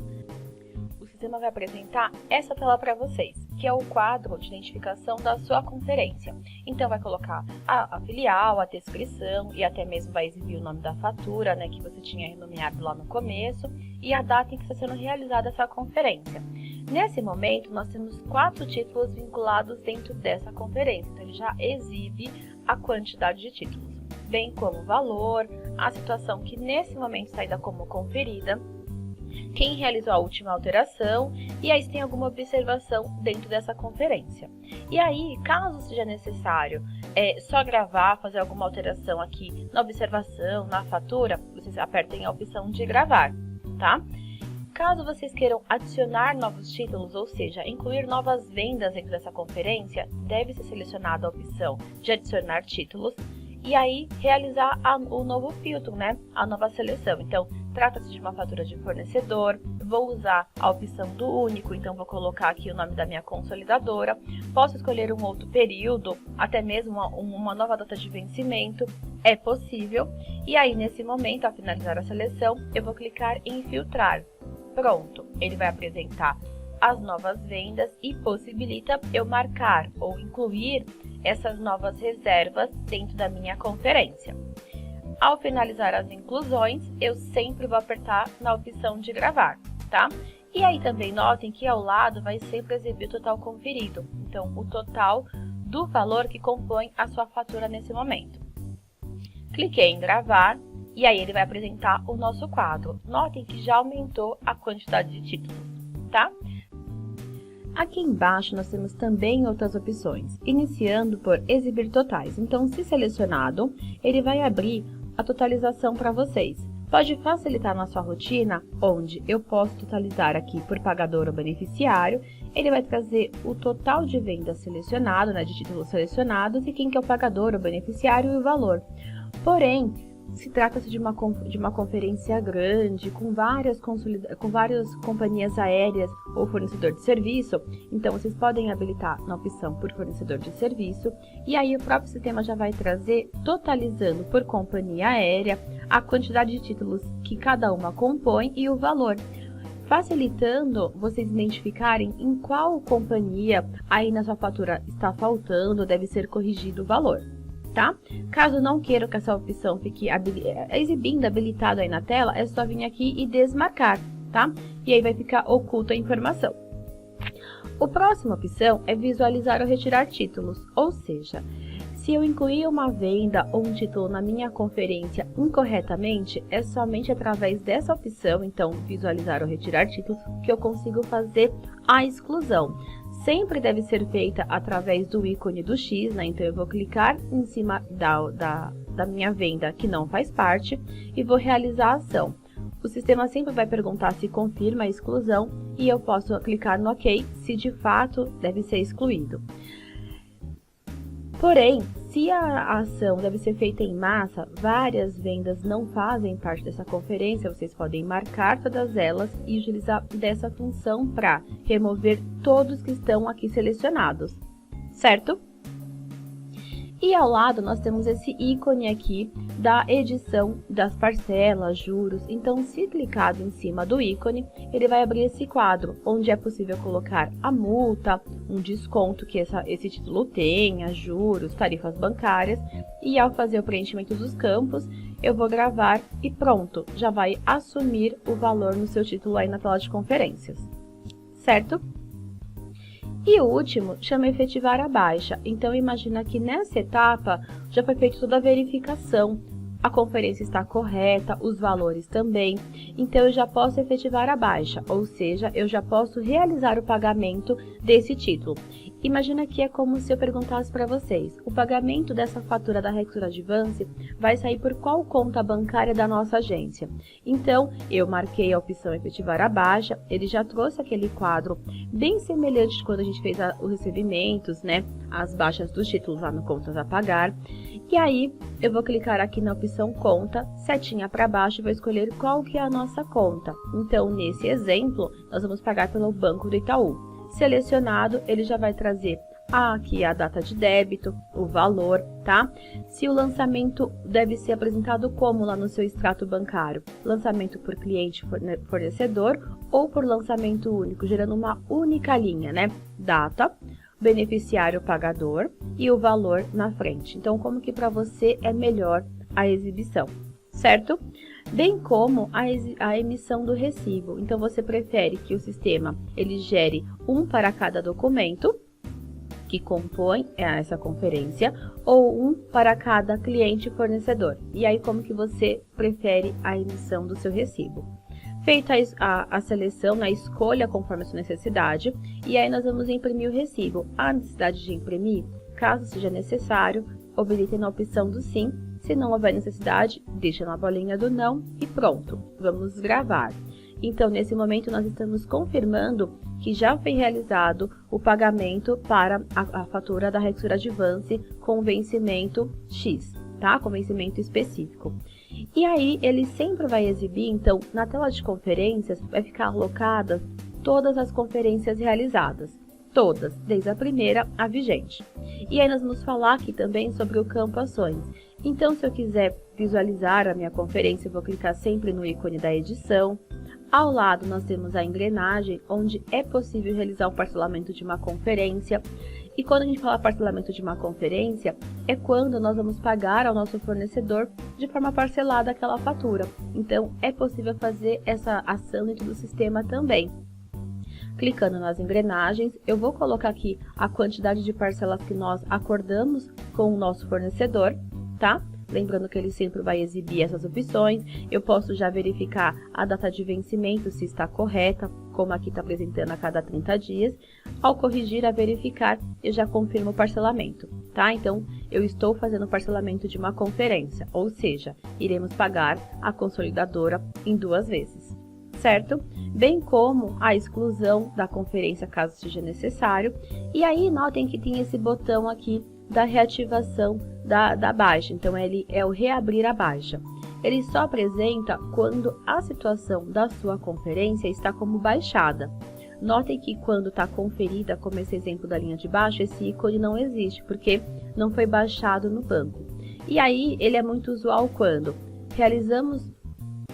O sistema vai apresentar essa tela para vocês. que é o quadro de identificação da sua conferência. Então, vai colocar a filial, a descrição e até mesmo vai exibir o nome da fatura, né, que você tinha renomeado lá no começo e a data em que está sendo realizada essa conferência. Nesse momento, nós temos 4 títulos vinculados dentro dessa conferência, então ele já exibe a quantidade de títulos, bem como o valor, a situação que nesse momento está ainda como conferida, quem realizou a última alteração e aí se tem alguma observação dentro dessa conferência. E aí, caso seja necessário só gravar, fazer alguma alteração aqui na observação, na fatura, vocês apertem a opção de gravar, tá? Caso vocês queiram adicionar novos títulos, ou seja, incluir novas vendas dentro dessa conferência, deve ser selecionada a opção de adicionar títulos e aí realizar o novo filtro, né? A nova seleção. Então, trata-se de uma fatura de fornecedor, vou usar a opção do único, então vou colocar aqui o nome da minha consolidadora, posso escolher um outro período, até mesmo uma nova data de vencimento, é possível. E aí, nesse momento, ao finalizar a seleção, eu vou clicar em filtrar. Pronto, ele vai apresentar as novas vendas e possibilita eu marcar ou incluir essas novas reservas dentro da minha conferência. Ao finalizar as inclusões, eu sempre vou apertar na opção de gravar, tá? E aí também notem que ao lado vai sempre exibir o total conferido, então o total do valor que compõe a sua fatura nesse momento. Cliquei em gravar. E aí ele vai apresentar o nosso quadro. Notem que já aumentou a quantidade de títulos, tá? Aqui embaixo nós temos também outras opções, iniciando por exibir totais. Então, se selecionado, ele vai abrir a totalização para vocês. Pode facilitar na sua rotina, onde eu posso totalizar aqui por pagador ou beneficiário. Ele vai trazer o total de vendas selecionado, né, de títulos selecionados e quem que é o pagador ou beneficiário e o valor. Porém, se trata-se de uma conferência grande, com várias companhias aéreas ou fornecedor de serviço, então vocês podem habilitar na opção por fornecedor de serviço, e aí o próprio sistema já vai trazer, totalizando por companhia aérea, a quantidade de títulos que cada uma compõe e o valor, facilitando vocês identificarem em qual companhia aí na sua fatura está faltando, deve ser corrigido o valor. Tá? Caso não queiram que essa opção fique habilitado aí na tela, é só vir aqui e desmarcar, tá? E aí vai ficar oculta a informação. A próxima opção é visualizar ou retirar títulos, ou seja, se eu incluir uma venda ou um título na minha conferência incorretamente, é somente através dessa opção, então visualizar ou retirar títulos, que eu consigo fazer a exclusão. Sempre deve ser feita através do ícone do X, né? Então eu vou clicar em cima da minha venda que não faz parte e vou realizar a ação. O sistema sempre vai perguntar se confirma a exclusão e eu posso clicar no OK se de fato deve ser excluído. Porém, se a ação deve ser feita em massa, várias vendas não fazem parte dessa conferência, vocês podem marcar todas elas e utilizar dessa função para remover todos que estão aqui selecionados, certo? E ao lado nós temos esse ícone aqui da edição das parcelas, juros. Então, se clicado em cima do ícone, ele vai abrir esse quadro, onde é possível colocar a multa, um desconto que esse título tenha, juros, tarifas bancárias. E ao fazer o preenchimento dos campos, eu vou gravar e pronto, já vai assumir o valor no seu título aí na tela de conferências, certo? E o último chama efetivar a baixa. Então, imagina que nessa etapa já foi feita toda a verificação. A conferência está correta, os valores também. Então, eu já posso efetivar a baixa, ou seja, eu já posso realizar o pagamento desse título. Imagina que é como se eu perguntasse para vocês, o pagamento dessa fatura da Rexur Advance vai sair por qual conta bancária da nossa agência? Então, eu marquei a opção efetivar a baixa, ele já trouxe aquele quadro bem semelhante de quando a gente fez os recebimentos, né? As baixas dos títulos lá no Contas a Pagar. E aí, eu vou clicar aqui na opção Conta, setinha para baixo e vou escolher qual que é a nossa conta. Então, nesse exemplo, nós vamos pagar pelo Banco do Itaú. Selecionado, ele já vai trazer aqui a data de débito, o valor, tá? Se o lançamento deve ser apresentado como lá no seu extrato bancário, lançamento por cliente fornecedor ou por lançamento único, gerando uma única linha, né? Data, beneficiário pagador e o valor na frente. Então, como que para você é melhor a exibição, certo? Bem como a emissão do recibo. Então, você prefere que o sistema ele gere um para cada documento que compõe essa conferência ou um para cada cliente fornecedor. E aí, como que você prefere a emissão do seu recibo? Feita a seleção, a escolha conforme a sua necessidade, e aí nós vamos imprimir o recibo. Há necessidade de imprimir? Caso seja necessário, habilitem na opção do sim. Se não houver necessidade, deixa na bolinha do não e pronto, vamos gravar. Então, nesse momento, nós estamos confirmando que já foi realizado o pagamento para a fatura da Rexur Advance com vencimento X, tá? Com vencimento específico. E aí, ele sempre vai exibir, então, na tela de conferências, vai ficar alocadas todas as conferências realizadas. Todas, desde a primeira à vigente. E aí, nós vamos falar aqui também sobre o campo ações. Então, se eu quiser visualizar a minha conferência, eu vou clicar sempre no ícone da edição. Ao lado, nós temos a engrenagem, onde é possível realizar o parcelamento de uma conferência. E quando a gente fala parcelamento de uma conferência, é quando nós vamos pagar ao nosso fornecedor de forma parcelada aquela fatura. Então, é possível fazer essa ação dentro do sistema também. Clicando nas engrenagens, eu vou colocar aqui a quantidade de parcelas que nós acordamos com o nosso fornecedor, tá? Lembrando que ele sempre vai exibir essas opções. Eu posso já verificar a data de vencimento, se está correta, como aqui está apresentando a cada 30 dias. Ao corrigir a verificar, eu já confirmo o parcelamento, tá? Então, eu estou fazendo o parcelamento de uma conferência, ou seja, iremos pagar a consolidadora em 2 vezes, certo? Bem como a exclusão da conferência, caso seja necessário. E aí, notem que tem esse botão aqui da reativação da baixa. Então, ele é o reabrir a baixa. Ele só apresenta quando a situação da sua conferência está como baixada. Notem que quando está conferida, como esse exemplo da linha de baixo, esse ícone não existe, porque não foi baixado no banco. E aí, ele é muito usual quando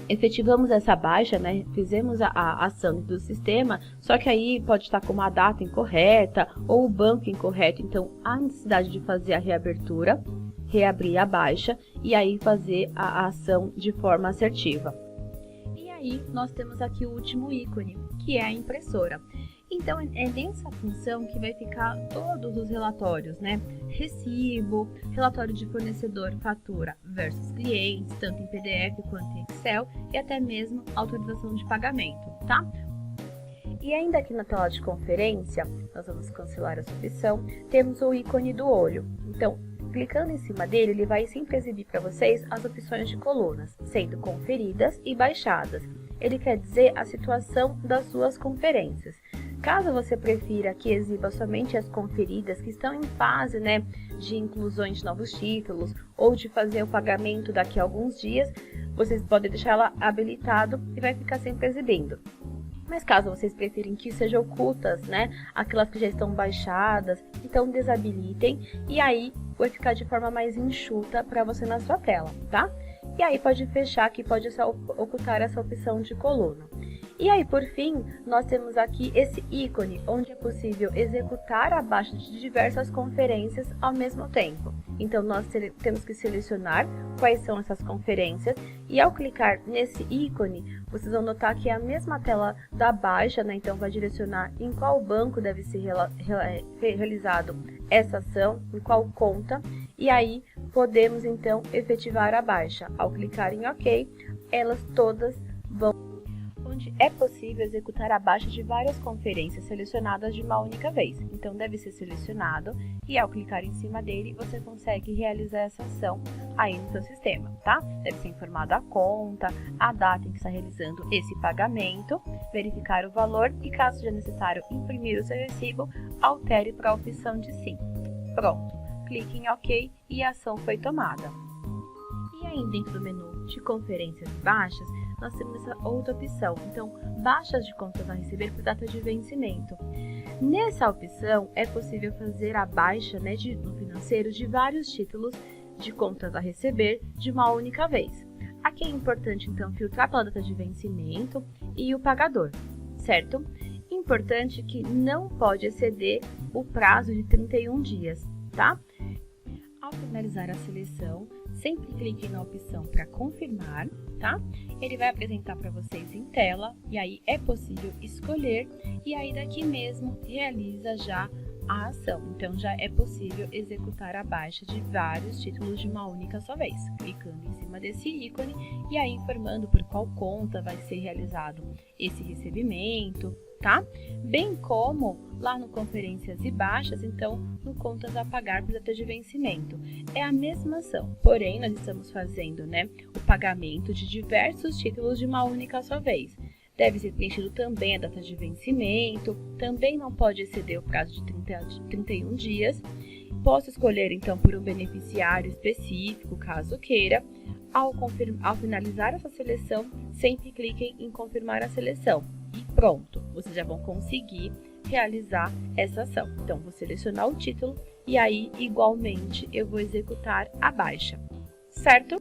efetivamos essa baixa, né? Fizemos a ação do sistema, só que aí pode estar com uma data incorreta ou o banco incorreto. Então, há necessidade de fazer a reabertura, reabrir a baixa e aí fazer a ação de forma assertiva. E aí, nós temos aqui o último ícone, que é a impressora. Então, é nessa função que vai ficar todos os relatórios, né? Recibo, relatório de fornecedor, fatura versus clientes, tanto em PDF quanto em Excel, e até mesmo autorização de pagamento, tá? E ainda aqui na tela de conferência, nós vamos cancelar essa opção, temos o ícone do olho. Então, clicando em cima dele, ele vai sempre exibir para vocês as opções de colunas, sendo conferidas e baixadas. Ele quer dizer a situação das suas conferências. Caso você prefira que exiba somente as conferidas que estão em fase, né, de inclusões de novos títulos ou de fazer o pagamento daqui a alguns dias, vocês podem deixar ela habilitado e vai ficar sempre exibindo. Mas caso vocês preferirem que sejam ocultas, né, aquelas que já estão baixadas, então desabilitem e aí vai ficar de forma mais enxuta para você na sua tela, tá? E aí pode fechar que pode ocultar essa opção de coluna. E aí, por fim, nós temos aqui esse ícone, onde é possível executar a baixa de diversas conferências ao mesmo tempo. Então, nós temos que selecionar quais são essas conferências e ao clicar nesse ícone, vocês vão notar que é a mesma tela da baixa, né? Então, vai direcionar em qual banco deve ser realizado essa ação, em qual conta, e aí podemos, então, efetivar a baixa. Ao clicar em OK, elas todas vão onde é possível executar a baixa de várias conferências selecionadas de uma única vez. Então, deve ser selecionado e ao clicar em cima dele, você consegue realizar essa ação aí no seu sistema, tá? Deve ser informada a conta, a data em que está realizando esse pagamento, verificar o valor e, caso seja necessário imprimir o seu recibo, altere para a opção de sim. Pronto, clique em OK e a ação foi tomada. E aí, dentro do menu de conferências e baixas, nós temos essa outra opção. Então, baixas de contas a receber por data de vencimento. Nessa opção, é possível fazer a baixa no financeiro de vários títulos de contas a receber de uma única vez. Aqui é importante, então, filtrar pela data de vencimento e o pagador, certo? Importante que não pode exceder o prazo de 31 dias, tá? Ao finalizar a seleção, sempre clique na opção para confirmar, tá? Ele vai apresentar para vocês em tela e aí é possível escolher e aí daqui mesmo realiza já a ação. Então já é possível executar a baixa de vários títulos de uma única só vez, clicando em cima desse ícone e aí informando por qual conta vai ser realizado esse recebimento, tá? Bem como lá no Conferências e Baixas, então no Contas a Pagar por data de vencimento. É a mesma ação, porém nós estamos fazendo, o pagamento de diversos títulos de uma única só vez. Deve ser preenchido também a data de vencimento, também não pode exceder o prazo de 31 dias. Posso escolher então por um beneficiário específico, caso queira. Ao finalizar essa seleção, sempre cliquem em confirmar a seleção. E pronto, vocês já vão conseguir realizar essa ação. Então, vou selecionar o título e aí, igualmente, eu vou executar a baixa, certo?